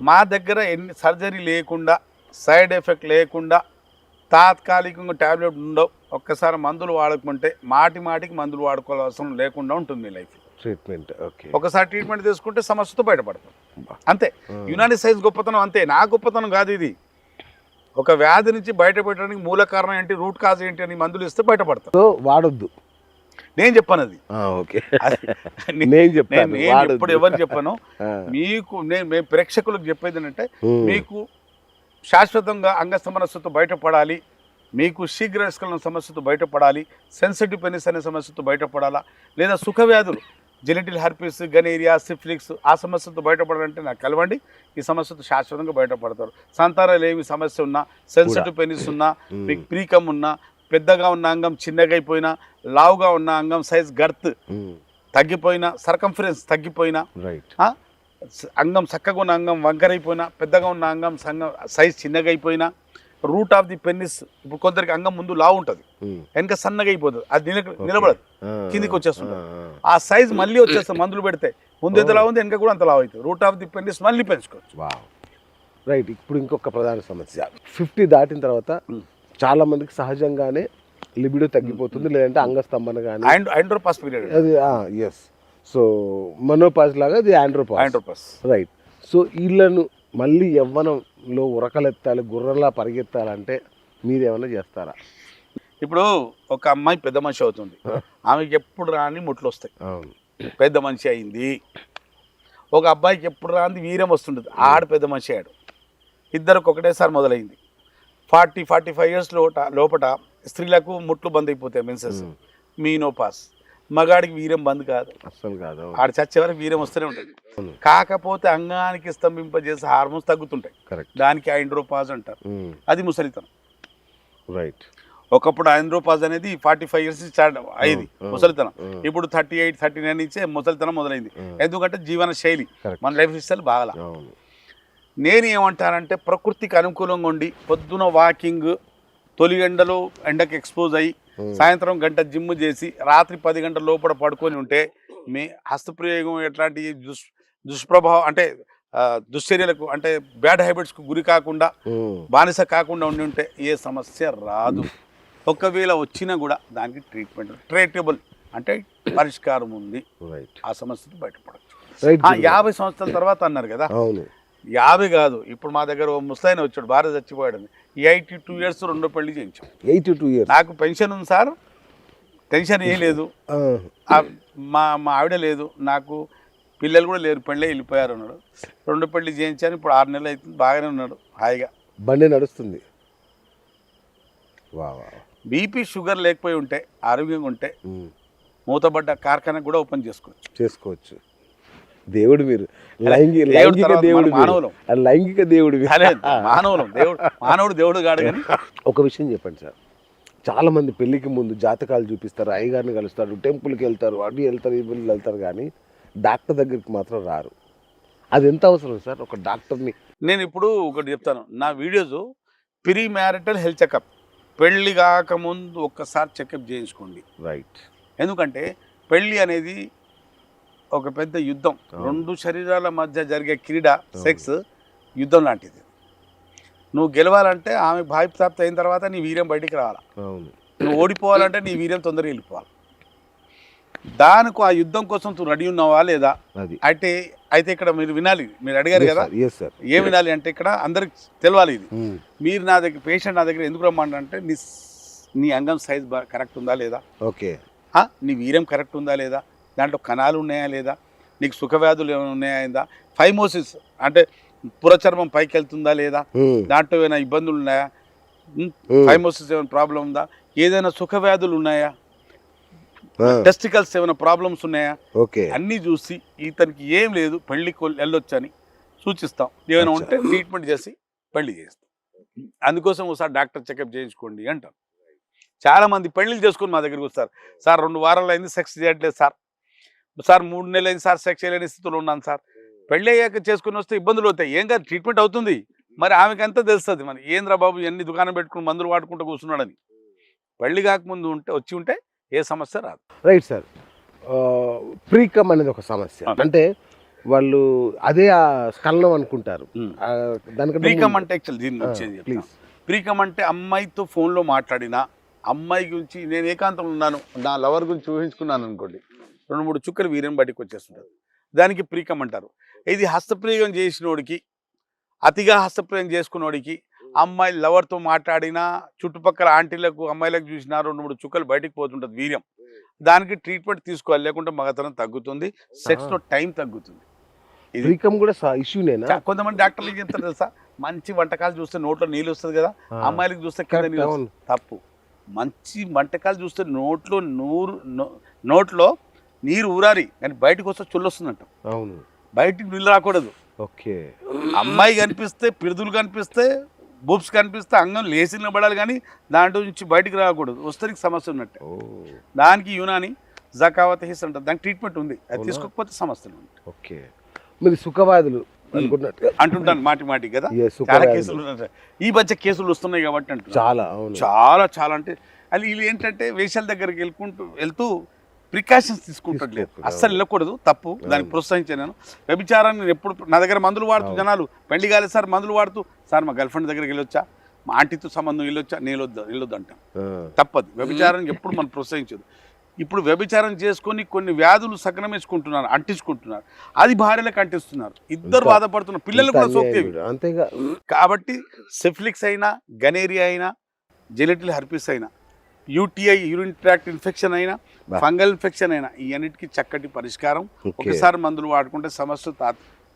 మా దగ్గర ఎన్ని సర్జరీ లేకుండా, సైడ్ ఎఫెక్ట్ లేకుండా, తాత్కాలికంగా ట్యాబ్లెట్ ఉండవు, ఒక్కసారి మందులు వాడకుంటే మాటికి మందులు వాడుకోవాల్సిన అవసరం లేకుండా ఉంటుంది మీ లైఫ్ ట్రీట్మెంట్. ఒకసారి ట్రీట్మెంట్ తీసుకుంటే సమస్యతో బయటపడతాం అంతే. యునాని సైన్స్ గొప్పతనం అంతే, నా గొప్పతనం కాదు ఇది. ఒక వ్యాధి నుంచి బయటపెట్టడానికి మూల కారణం ఏంటి, రూట్ కాజ్ ఏంటి అని మందులు ఇస్తే బయటపడతాం. వాడొద్దు, నేను చెప్పాను అది. నేను ఇప్పుడు ఎవరు చెప్పాను మీకు, మేము ప్రేక్షకులకు చెప్పేది ఏంటంటే, మీకు శాశ్వతంగా అంగస్తంభనతో బయటపడాలి, మీకు శీఘ్రస్ఖలన సమస్యతో బయటపడాలి, సెన్సిటివ్ పెనిస్ అనే సమస్యతో బయటపడాలా, లేదా సుఖ వ్యాధులు జెనిటల్ హెర్పిస్, గనేరియా, సిఫిలిక్స్ ఆ సమస్యతో బయటపడాలంటే నాకు కలవండి, ఈ సమస్యతో శాశ్వతంగా బయటపడతారు. సంతానాలు ఏమి సమస్య ఉన్నా, సెన్సిటివ్ పెనిస్ ఉన్నా, మీకు ప్రీకమ్ ఉన్నా, పెద్దగా ఉన్న అంగం చిన్నగా అయిపోయినా, లావుగా ఉన్న అంగం సైజ్ గర్త్ తగ్గిపోయినా, సర్కంఫరెన్స్ తగ్గిపోయినా, అంగం చక్కగా ఉన్న అంగం వంకరైపోయినా, పెద్దగా ఉన్న అంగం సైజ్ చిన్నగా అయిపోయినా, రూట్ ఆఫ్ ది పెన్నిస్, ఇప్పుడు కొందరికి అంగం ముందు లావు ఉంటుంది, వెనక సన్నగా అయిపోతుంది, అది నిలబడదు, కిందికి వచ్చేస్తుంది, ఆ సైజ్ మళ్ళీ వచ్చేస్తుంది మందులు పెడితే. ముందు ఎంత లావు ఉంది, వెనక కూడా అంత లావు అవుతుంది. రూట్ ఆఫ్ ది పెన్నిస్ మళ్ళీ పెంచుకోవచ్చు. రైట్. ఇప్పుడు ఇంకొక ప్రధాన సమస్య, 50 దాటిన తర్వాత చాలా మందికి సహజంగానే లిబిడో తగ్గిపోతుంది, లేదంటే అంగస్తంభన కానీ ఆండ్రోపాస్ పీరియడ్ అది. ఎస్. సో మనోపాస్ లాగా అది ఆండ్రోపాస్. రైట్. సో వీళ్ళను మళ్ళీ యవ్వనంలో ఉరకలెత్తాలి, గుర్రంలా పరిగెత్తాలంటే మీరేమన్నా చేస్తారా? ఇప్పుడు ఒక అమ్మాయి పెద్ద మనిషి అవుతుంది, ఆమెకి ఎప్పుడు రాని ముట్లు వస్తాయి, పెద్ద మనిషి అయింది. ఒక అబ్బాయికి ఎప్పుడు రాని వీర్యం వస్తుంటుంది, ఆడ పెద్ద మనిషి అయ్యాడు. ఇద్దరికి ఒకటేసారి మొదలైంది. 40-45 ఇయర్స్ లోపల స్త్రీలకు ముట్లు బంద్ అయిపోతాయి, మెన్సెస్, మీనోపాస్. మగాడికి వీర్యం బంద్ కాదు, అసలు కాదు, ఆడ చచ్చే వరకు వీర్యం వస్తూనే ఉంటుంది. కాకపోతే అంగానికి స్తంభింపజేసే హార్మోన్స్ తగ్గుతుంటాయి, దానికి ఆండ్రోపాస్ అంటారు, అది ముసలితనం. రైట్. ఒకప్పుడు ఆండ్రోపాస్ అనేది 45 ఇయర్స్ స్టార్ట్ అయ్యింది ముసలితనం, ఇప్పుడు 38-39 నుంచే ముసలితనం మొదలైంది. ఎందుకంటే జీవన శైలి, మన లైఫ్ స్టైల్ బాగాల. నేను ఏమంటానంటే, ప్రకృతికి అనుకూలంగా ఉండి పొద్దున వాకింగ్, తొలి ఎండకు ఎక్స్పోజ్ అయ్యి, సాయంత్రం గంట జిమ్ చేసి, రాత్రి 10 గంటల లోపల పడుకొని ఉంటే, మీ హస్తప్రయోగం ఎట్లాంటి దుష్ప్రభావం అంటే దుశ్చర్యలకు అంటే బ్యాడ్ హ్యాబిట్స్కు గురి కాకుండా, బానిస కాకుండా ఉండి ఉంటే ఏ సమస్య రాదు. ఒకవేళ వచ్చినా కూడా దానికి ట్రీటబుల్ అంటే పరిష్కారం ఉంది, ఆ సమస్యతో బయటపడచ్చు. 50 సంవత్సరాల తర్వాత అన్నారు కదా, 50 కాదు, ఇప్పుడు మా దగ్గర ఓ ముసలాయన వచ్చాడు, భార్య చచ్చిపోయాడు, 82 ఇయర్స్ 2 పెళ్లి చేయించాం. 82 ఇయర్స్. నాకు పెన్షన్ ఉంది సార్, టెన్షన్ ఏం లేదు, మా ఆవిడ లేదు, నాకు పిల్లలు కూడా లేరు, పెళ్ళే వెళ్ళిపోయారు అన్నాడు. 2 పెళ్లి చేయించాను, ఇప్పుడు 6 నెలలు అవుతుంది, బాగానే ఉన్నాడు, హాయిగా బండి నడుస్తుంది. బీపీ షుగర్ లేకపోయి ఉంటే, ఆరోగ్యంగా ఉంటే, మూతబడ్డ కార్ఖానా కూడా ఓపెన్ చేసుకోవచ్చు. దేవుడు మీరు, లైంగిక దేవుడు, లైంగిక దేవుడు, మానవుడు దేవుడు కాడు. కానీ ఒక విషయం చెప్పండి సార్, చాలా మంది పెళ్లికి ముందు జాతకాలు చూపిస్తారు, అయ్యగారిని కలుస్తారు, టెంపుల్కి వెళ్తారు, అటు వెళ్తారు, ఈ వీళ్ళు వెళ్తారు, కానీ డాక్టర్ దగ్గరికి మాత్రం రారు. అది ఎంత అవసరం సార్ ఒక డాక్టర్ని? నేను ఇప్పుడు ఒకటి చెప్తాను, నా videos pre marital health checkup, పెళ్ళి కాకముందు ఒక్కసారి చెకప్ చేయించుకోండి. రైట్. ఎందుకంటే పెళ్ళి అనేది ఒక పెద్ద యుద్ధం, 2 శరీరాల మధ్య జరిగే క్రీడ, సెక్స్. యుద్ధం లాంటిది. నువ్వు గెలవాలంటే ఆమె బాధ్యత అయిన తర్వాత నీ వీర్యం బయటికి రావాలి. అవును. నువ్వు ఓడిపోవాలంటే నీ వీర్యం తొందరగా వెళ్ళిపోవాలి. దానికి ఆ యుద్ధం కోసం నువ్వు రెడీ ఉన్నావా లేదా? అది అయితే ఇక్కడ మీరు వినాలి, మీరు అడిగారు కదా ఎస్ సార్. ఏం వినాలి అంటే ఇక్కడ అందరికి తెలవాలి ఇది. మీరు నా దగ్గర పేషెంట్ నా దగ్గర ఎందుకు రమ్మంటే నీ అంగం సైజ్ కరెక్ట్ ఉందా లేదా, ఓకే, నీ వీర్యం కరెక్ట్ ఉందా లేదా, దాంట్లో కణాలు ఉన్నాయా లేదా, నీకు సుఖవ్యాధులు ఏమైనా ఉన్నాయా లేదా, ఫైమోసిస్ అంటే పురచర్మం పైకి వెళ్తుందా లేదా, దాంట్లో ఏమైనా ఇబ్బందులు ఉన్నాయా, ఫైమోసిస్ ఏమైనా ప్రాబ్లం ఉందా, ఏదైనా సుఖవ్యాధులు ఉన్నాయా, టెస్టికల్స్ ఏమైనా ప్రాబ్లమ్స్ ఉన్నాయా, ఓకే, అన్నీ చూసి ఇతనికి ఏం లేదు పెళ్లికి వెళ్ళొచ్చు అని సూచిస్తాం. ఏమైనా ఉంటే ట్రీట్మెంట్ చేసి పెళ్లి చేస్తాం. అందుకోసం ఒకసారి డాక్టర్ చెకప్ చేయించుకోండి అంటాం. చాలామంది పెళ్లిళ్ళు చేసుకుని మా దగ్గరికి వస్తారు. సార్ 2 వారాలు అయింది సెక్స్ చేయట్లేదు సార్, 3 నెలలు అయింది సార్ సెక్స్ చేయలేని స్థితిలో ఉన్నాను సార్. పెళ్ళి అయ్యాక చేసుకుని వస్తే ఇబ్బందులు అవుతాయి. ఏం కాదు, ట్రీట్మెంట్ అవుతుంది. మరి ఆమెకి అంతా తెలుస్తుంది మరి ఏంద్రా బాబు ఎన్ని దుకాణం పెట్టుకుని మందులు వాడుకుంటూ కూర్చున్నాడని. పెళ్లి కాకముందు వచ్చి ఉంటే ఏ సమస్య రాదు. Right sir. ప్రీకమ్ అనేది ఒక సమస్య. అంటే వాళ్ళు అదే ఆ స్కలనం అనుకుంటారు. ప్రీకమ్ అంటే యాక్చువల్ దీని గురించి ప్రీకమ్ అంటే అమ్మాయితో ఫోన్లో మాట్లాడినా అమ్మాయి గురించి నేను ఏకాంతంలో ఉన్నాను నా లవర్ గురించి ఊహించుకున్నాను అనుకోండి, 2-3 చుక్కలు వీర్యం బయటకు వచ్చేస్తుంటారు. దానికి ప్రీకమ్ అంటారు. ఇది హస్తప్రయోగం చేసినోడికి, అతిగా హస్తప్రయోగం చేసుకున్నోడికి, అమ్మాయి లవర్తో మాట్లాడినా చుట్టుపక్కల ఆంటీలకు అమ్మాయిలకు చూసినా 2-3 చుక్కలు బయటకు పోతుంటుంది వీర్యం. దానికి ట్రీట్మెంట్ తీసుకోవాలి, లేకుంటే మగతనం తగ్గుతుంది, సెక్స్లో టైం తగ్గుతుంది. ఇది కూడా ఇష్యూనేనా? కొంతమంది డాక్టర్లు ఏం చెప్తారు తెలుసా, మంచి వంటకాలు చూస్తే నోట్లో నీళ్ళు వస్తుంది కదా, అమ్మాయిలకు చూస్తే కింద నీళ్ళు వస్తుంది. తప్పు. మంచి వంటకాలు చూస్తే నోట్లో నీరు ఊరారి కానీ బయటకు వస్తే చుల్లు వస్తుందంట. అవును, బయటికి నీళ్ళు రాకూడదు. ఓకే, అమ్మాయి కనిపిస్తే, పిరుదులు కనిపిస్తే, బూబ్స్ కనిపిస్తే అంగం లేచి నిలబడాలి కానీ దాంట్లో నుంచి బయటికి రాకూడదు. వస్తే సమస్య ఉన్నట్టే. దానికి యునాని జకావత్ హిస్ అంటారు. దానికి ట్రీట్మెంట్ ఉంది. అది తీసుకోకపోతే సమస్యలు ఉంటాయి. ఓకే, మీరు సుఖవాదులు అంటుంటాను మాటి కదా, చాలా కేసులు ఈ మధ్య కేసులు వస్తున్నాయి కాబట్టి అంటున్నారు. చాలా చాలా అంటే అది వీళ్ళు ఏంటంటే వేషాల దగ్గరికి వెళ్తూ ప్రికాషన్స్ తీసుకుంటాడు. లేదు, అస్సలు వెళ్ళకూడదు, తప్పు. దానికి ప్రోత్సహించాను నేను. వ్యభిచారాన్ని ఎప్పుడు నా దగ్గర మందులు వాడుతూ జనాలు పెళ్లి కాలేదు సార్ మందులు వాడుతూ, సార్ మా గర్ల్ ఫ్రెండ్ దగ్గరికి వెళ్ళొచ్చా, మా ఆంటీతో సంబంధం వెళ్ళొచ్చా, నేను వెళ్ళొద్దు అంటాం. తప్పదు. వ్యభిచారానికి ఎప్పుడు మనం ప్రోత్సహించదు. ఇప్పుడు వ్యభిచారం చేసుకొని కొన్ని వ్యాధులు సగనమేసుకుంటున్నారు, అంటించుకుంటున్నారు. అది భార్యలకు అంటిస్తున్నారు. ఇద్దరు బాధపడుతున్నారు, పిల్లలు కూడా సోకేవి. అంతేగా. కాబట్టి సిఫిలిక్స్ అయినా, గనేరియా అయినా, జెనిటల్ హెర్పిస్ అయినా, యూటీఐ యూరిన్ ట్రాక్ట్ ఇన్ఫెక్షన్ అయినా, ఫంగల్ ఇన్ఫెక్షన్ అయినా, ఈ అన్నిటికీ చక్కటి పరిష్కారం. ఒకసారి మందులు వాడుకుంటే సమస్య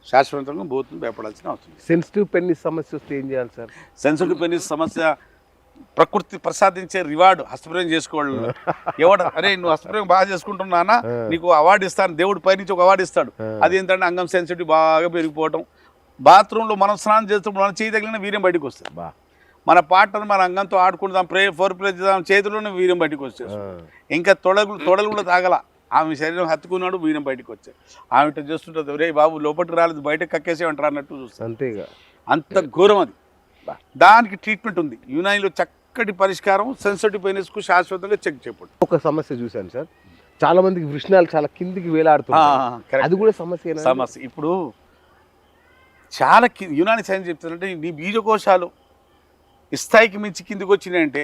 శాశ్వతంగా పోతుంది, భయపడాల్సిన అవసరం. సెన్సిటివ్ పెన్నిస్ సమస్య వస్తే ఏం చేయాలి సార్? సెన్సిటివ్ పెన్నిస్ సమస్య ప్రకృతి ప్రసాదించే రివార్డు హస్తప్రయోగం చేసుకోవాలి. ఎవడు అరే నువ్వు హస్తప్రయోగం బాగా చేసుకుంటున్నానా, నీకు అవార్డు ఇస్తాను, దేవుడు పైనుంచి ఒక అవార్డు ఇస్తాడు. అది ఏంటంటే అంగం సెన్సిటివ్ బాగా పెరిగిపోవటం. బాత్రూంలో మనం స్నానం చేస్తున్నప్పుడు మనం చేయి తగిలిన వీర్యం బయటకు వస్తుంది. మన పాటను మన అంగంతో ఆడుకుంటాం, ఫోర్ ప్లే చేద్దాం, చేతిలోనే వీర్యం బయటకు వచ్చేస్తుంది. ఇంకా తొడలు కూడా తాగల, ఆమె శరీరం హత్తుకున్నాడు, వీర్యం బయటకు వచ్చాయి. ఆమె చూస్తుంటుంది, ఒరే బాబు లోపలికి రాలేదు బయటకు కక్కేసేమంటారు అన్నట్టు చూస్తుంది. అంతేగా, అంత ఘోరం అది. దానికి ట్రీట్మెంట్ ఉంది. యునానిలో చక్కటి పరిష్కారం. సెన్సిటివ్ పెయిన్స్కు శాశ్వతంగా చెక్ చేయబడు. ఒక సమస్య చూశాను సార్, చాలా మందికి వృషణాలు చాలా కిందికి వేలాడుతున్నాయి. అది కూడా సమస్య. ఇప్పుడు చాలా యునాని సైన్స్ చెప్తారంటే నీ బీజకోశాలు స్థాయికి మించి కిందికి వచ్చినాయంటే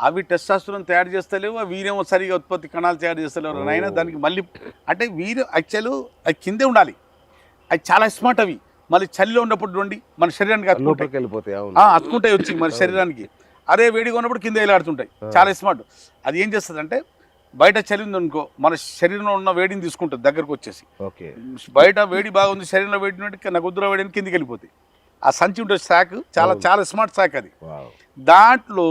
అవి టెస్టాస్టెరాన్ తయారు చేస్తలేవు, ఆ వీర్యం సరిగా ఉత్పత్తి కణాలు తయారు చేస్తలేవు. అయినా దానికి మళ్ళీ అంటే వీర్యం యాక్చువల్ అది కిందే ఉండాలి. అది చాలా స్మార్ట్. అవి మళ్ళీ చలిలో ఉన్నప్పుడు నుండి మన శరీరానికి అతుకుంటాయి వచ్చి మన శరీరానికి. అదే వేడిగా ఉన్నప్పుడు కింద వేలాడుతుంటాయి. చాలా స్మార్ట్. అది ఏం చేస్తుంది అంటే బయట చలి ఉంది అనుకో, మన శరీరంలో ఉన్న వేడిని తీసుకుంటుంది దగ్గరకు వచ్చేసి. బయట వేడి బాగుంది, శరీరంలో వేడి నుండి నాకు వద్దురా వేడిని కిందికి వెళ్ళిపోతాయి. ఆ సంచి ఉంటుంది శాక్, చాలా స్మార్ట్ శాక్ అది. దాంట్లో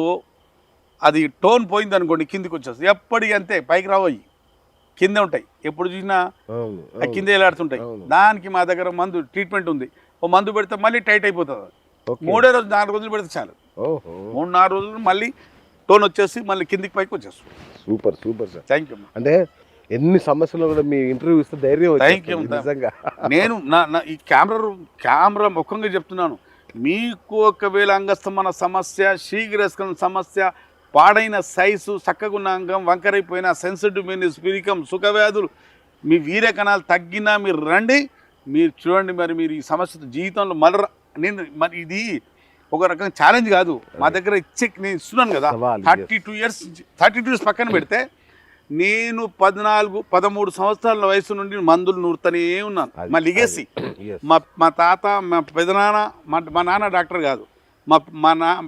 అది టోన్ పోయింది అనుకోండి కిందికి వచ్చేస్తుంది. ఎప్పటికీ అంతే, పైకి రావయ్యి కింద ఉంటాయి. ఎప్పుడు చూసినా కింద వేలాడుతుంటాయి. దానికి మా దగ్గర మందు ట్రీట్మెంట్ ఉంది. ఓ మందు పెడితే మళ్ళీ టైట్ అయిపోతుంది. 3వ రోజు 4 రోజులు పెడితే చాలు. 3-4 రోజులు మళ్ళీ టోన్ వచ్చేసి మళ్ళీ కిందికి పైకి వచ్చేస్తుంది. Super sir, thank you. అంటే ఎన్ని సమస్యలు కూడా మీ ఇంటర్వ్యూ ఇస్తే ధైర్యం. Thank you. నేను నా ఈ కెమెరా ముఖంగా చెప్తున్నాను, మీకు ఒకవేళ అంగస్తమన సమస్య, శీఘ్రస్కలన సమస్య, పాడైన సైజు, చక్కగున్న అంగం, వంకరైపోయిన సెన్సిటివ్ పెనిస్, పిరికం, సుఖవ్యాధులు, మీ వీర్య కణాలు తగ్గినా మీరు రండి, మీరు చూడండి. మరి మీరు ఈ సమస్యతో జీవితంలో మళ్ళీ నేను మరి ఇది ఒక రకం ఛాలెంజ్ కాదు, మా దగ్గర ఇచ్చే నేను ఇస్తున్నాను కదా. సవాల్, 32 ఇయర్స్ పక్కన పెడితే నేను 13 సంవత్సరాల వయసు నుండి మందులు నూరుతూనే ఉన్నాను. మా లిగేసి, మా తాత, మా పెదనాన్న, మా నాన్న డాక్టర్ కాదు,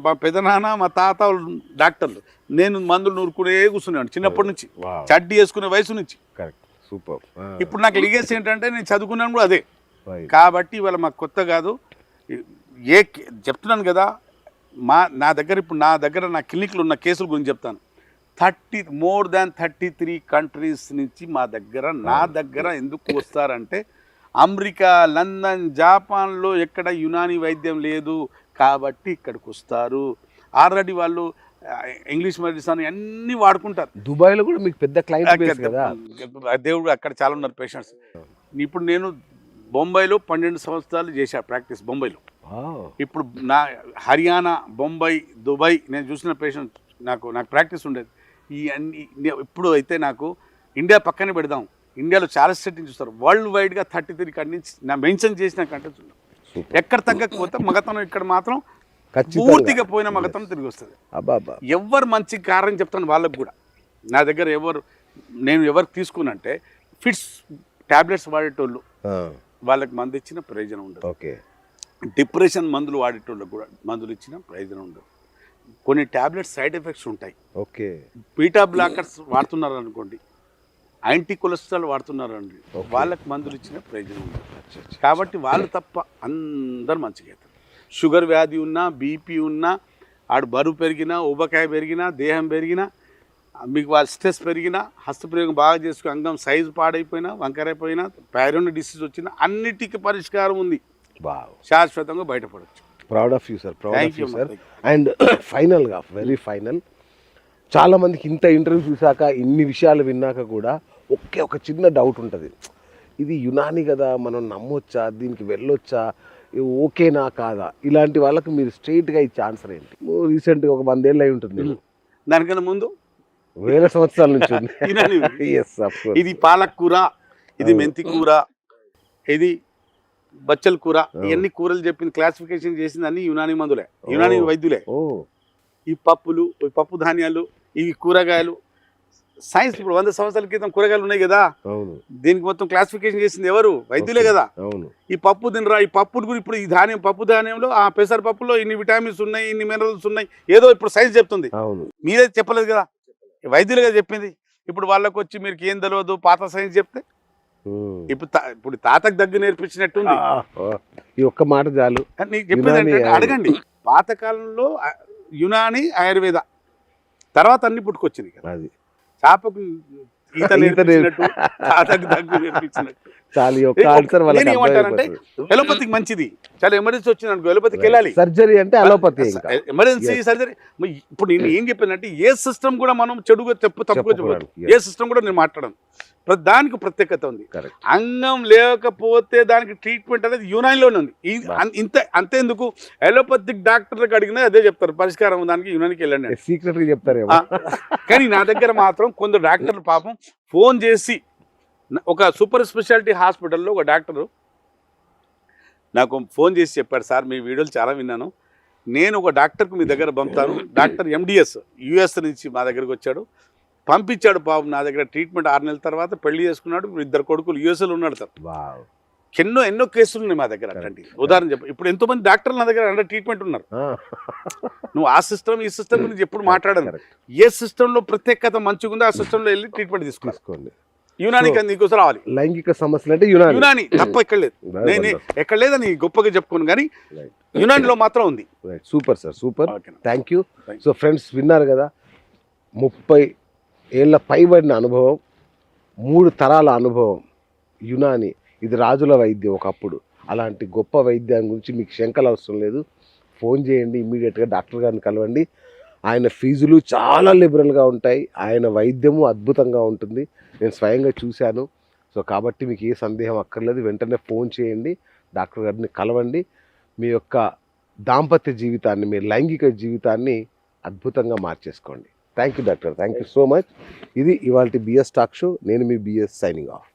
మా పెదనాన్న, మా తాత డాక్టర్లు, నేను మందులు నూరుకునే కూర్చున్నాను చిన్నప్పటి నుంచి, చడ్డీ వేసుకునే వయసు నుంచి. సూపర్. ఇప్పుడు నాకు లిగేసి ఏంటంటే నేను చదువుకున్నాను కూడా అదే. కాబట్టి ఇవాళ మాకు కొత్త కాదు, చెప్తున్నాను కదా. నా దగ్గర నా క్లినిక్లో ఉన్న కేసుల గురించి చెప్తాను. more than 33 కంట్రీస్ నుంచి నా దగ్గర ఎందుకు వస్తారంటే, అమెరికా, లండన్, జపాన్లో ఎక్కడ యునాని వైద్యం లేదు కాబట్టి ఇక్కడికి వస్తారు. ఆల్రెడీ వాళ్ళు ఇంగ్లీష్ మెడిసిన్ అన్నీ వాడుకుంటారు. దుబాయ్లో కూడా మీకు పెద్ద క్లయింట్ బేస్ కదా. దేవుడు అక్కడ చాలా ఉన్నారు పేషెంట్స్. ఇప్పుడు నేను బొంబాయిలో 12 సంవత్సరాలు చేశా ప్రాక్టీస్ బొంబాయిలో. ఇప్పుడు నా హర్యానా, బొంబాయి, దుబాయ్ నేను చూసిన పేషెంట్ నాకు ప్రాక్టీస్ ఉండేది. ఈ అన్ని ఇప్పుడు అయితే నాకు ఇండియా పక్కనే పెడదాం, ఇండియాలో చాలా సెట్టింగ్ చూస్తారు. వరల్డ్ వైడ్గా 33 కంట్రీ నుంచి నా మెన్షన్ చేసిన కంట్రీస్ ఉన్నాయి. ఎక్కడ తగ్గకపోతే మగతనం ఇక్కడ మాత్రం పూర్తిగా పోయిన మగతనం తిరిగి వస్తుంది. ఎవరు మంచి కారణం చెప్తాను వాళ్ళకు కూడా. నా దగ్గర నేను ఎవరికి తీసుకున్నంటే ఫిట్స్ టాబ్లెట్స్ వాడేటోళ్ళు వాళ్ళకి మందు ఇచ్చిన ప్రయోజనం ఉండదు. డిప్రెషన్ మందులు వాడేటోళ్ళకి కూడా మందులు ఇచ్చిన ప్రయోజనం ఉండదు. కొన్ని టాబ్లెట్స్ సైడ్ ఎఫెక్ట్స్ ఉంటాయి. బీటా బ్లాకర్స్ వాడుతున్నారు అనుకోండి, యాంటీ కొలెస్ట్రాల్ వాడుతున్నారు అండి, వాళ్ళకి మందులు ఇచ్చిన ప్రయోజనం ఉండదు. కాబట్టి వాళ్ళు తప్ప అందరు మంచిగా అవుతారు. షుగర్ వ్యాధి ఉన్నా, బీపీ ఉన్నా, ఆడు బరువు పెరిగినా, ఉబకాయ పెరిగినా, దేహం పెరిగినా, మీకు వాళ్ళ స్ట్రెస్ పెరిగినా, హస్తప్రయోగం బాగా చేసుకుని అంగం సైజు పాడైపోయినా, వంకరైపోయినా, థైరాయిడ్ డిసీజ్ వచ్చినా అన్నిటికీ పరిష్కారం ఉంది. శాశ్వతంగా బయటపడవచ్చు. Proud of you sir, proud of you sir. And ఫైనల్గా, వెరీ ఫైనల్, చాలామందికి ఇంత ఇంటర్వ్యూ చూశాక, ఇన్ని విషయాలు విన్నాక కూడా ఒక చిన్న డౌట్ ఉంటుంది. ఇది యునాని కదా, మనం నమ్మొచ్చా, దీనికి వెళ్ళొచ్చా, ఓకేనా కాదా? ఇలాంటి వాళ్ళకి మీరు స్ట్రైట్గా ఇచ్చే ఆన్సర్ ఏంటి? రీసెంట్గా ఒక 100 ఏళ్ళు అయి ఉంటుంది, దానికన్నా ముందు 1000 సంవత్సరాల నుంచి ఉంది. ఇది పాలకూర, ఇది మెంతి కూర, ఇది బచ్చల కూర, ఇవన్నీ కూరలు చెప్పింది, క్లాసిఫికేషన్ చేసింది అన్ని యునాని మందులే, యునాని వైద్యులే. ఈ పప్పులు, పప్పు ధాన్యాలు, ఇవి కూరగాయలు. సైన్స్ ఇప్పుడు 100 సంవత్సరాల క్రితం కూరగాయలు ఉన్నాయి కదా, దీనికి మొత్తం క్లాసిఫికేషన్ చేసింది ఎవరు? వైద్యులే కదా. ఈ పప్పు తినరా, ఈ పప్పులు కూడా ఇప్పుడు ఈ ధాన్యం, పప్పు ధాన్యంలో ఆ పెసర పప్పులో ఇన్ని విటామిన్స్ ఉన్నాయి, ఇన్ని మినరల్స్ ఉన్నాయి, ఏదో ఇప్పుడు సైన్స్ చెప్తుంది. మీరే చెప్పలేదు కదా, వైద్యులుగా చెప్పింది. ఇప్పుడు వాళ్ళకి వచ్చి మీరు ఏం తెలియదు పాత సైన్స్ చెప్తే, ఇప్పుడు తాతకు దగ్గు నేర్పించినట్టుంది. ఈ ఒక్క మాట చాలు. నీకు చెప్పేది ఏంటంటే అడగండి, పాతకాలంలో యునాని, ఆయుర్వేద, తర్వాత అన్ని పుట్టుకొచ్చినాయి కదా. అది చేపకు ఈత నేర్పించినట్టు, తాతకు దగ్గు నేర్పించినట్టు. ఏమంటారంటే ఎలోపతికి మంచిది, చాలా ఎమర్జెన్సీ వచ్చింది అనుకో ఎలోపతికి వెళ్ళాలి. సర్జరీ అంటే అలోపతి, ఎమర్జెన్సీ సర్జరీ. ఇప్పుడు నేను ఏం చెప్పానంటే ఏ సిస్టమ్ కూడా మనం చెడుగా తప్పుగా చెప్పదు. ఏ సిస్టమ్ కూడా నేను మాట్లాడను, దానికి ప్రత్యేకత ఉంది. అంగం లేకపోతే దానికి ట్రీట్మెంట్ అనేది యునానిలోనే ఉంది. అంతేందుకు ఎలోపతిక్ డాక్టర్లకు అడిగినా అదే చెప్తారు, పరిష్కారం దానికి యునానికి వెళ్ళండి సీక్రెట్ చెప్తారు. కానీ నా దగ్గర మాత్రం కొందరు డాక్టర్లు పాపం ఫోన్ చేసి, ఒక సూపర్ స్పెషాలిటీ హాస్పిటల్లో ఒక డాక్టరు నాకు ఫోన్ చేసి చెప్పాడు, సార్ మీ వీడియోలు చాలా విన్నాను, నేను ఒక డాక్టర్కు మీ దగ్గర పంపుతాను. డాక్టర్ MDS US నుంచి మా దగ్గరకు వచ్చాడు, పంపించాడు. పాపం నా దగ్గర ట్రీట్మెంట్ 6 నెలల తర్వాత పెళ్లి చేసుకున్నాడు, 2 కొడుకులు USలో ఉన్నాడు సార్. ఎన్నో కేసులు ఉన్నాయి మా దగ్గర అట్లాంటి. ఉదాహరణ చెప్పు, ఇప్పుడు ఎంతోమంది డాక్టర్లు నా దగ్గర అండర్ ట్రీట్మెంట్ ఉన్నారు. నువ్వు ఆ సిస్టమ్ ఈ సిస్టమ్ గురించి ఎప్పుడు మాట్లాడను. ఏ సిస్టంలో ప్రత్యేకత మంచిగా ఉందో ఆ సిస్టంలో వెళ్ళి ట్రీట్మెంట్ తీసుకోండి. యునానికి నీకోసం రావాలి. లైంగిక సమస్యలు అంటే యునాని తప్ప ఎక్కడ లేదు, నేను ఎక్కడ లేదని గొప్పగా చెప్పుకోను, కానీ యునానిలో మాత్రం ఉంది. Super sir, super, thank you. So friends, విన్నారు కదా, 30 ఏళ్ళ పైబడిన అనుభవం, 3 తరాల అనుభవం, యునాని. ఇది రాజుల వైద్యం ఒకప్పుడు. అలాంటి గొప్ప వైద్యం గురించి మీకు శంకలు అవసరం లేదు, ఫోన్ చేయండి, ఇమ్మీడియట్గా డాక్టర్ గారిని కలవండి. ఆయన ఫీజులు చాలా లిబరల్గా ఉంటాయి, ఆయన వైద్యము అద్భుతంగా ఉంటుంది. నేను స్వయంగా చూశాను. సో కాబట్టి మీకు ఏ సందేహం అక్కర్లేదు, వెంటనే ఫోన్ చేయండి, డాక్టర్ గారిని కలవండి. మీ యొక్క దాంపత్య జీవితాన్ని, మీ లైంగిక జీవితాన్ని అద్భుతంగా మార్చేసుకోండి. Thank you doctor, thank you so much. ఇది ఇవాళ BS టాక్ షో. నేను మీ BS సైనింగ్ ఆఫ్.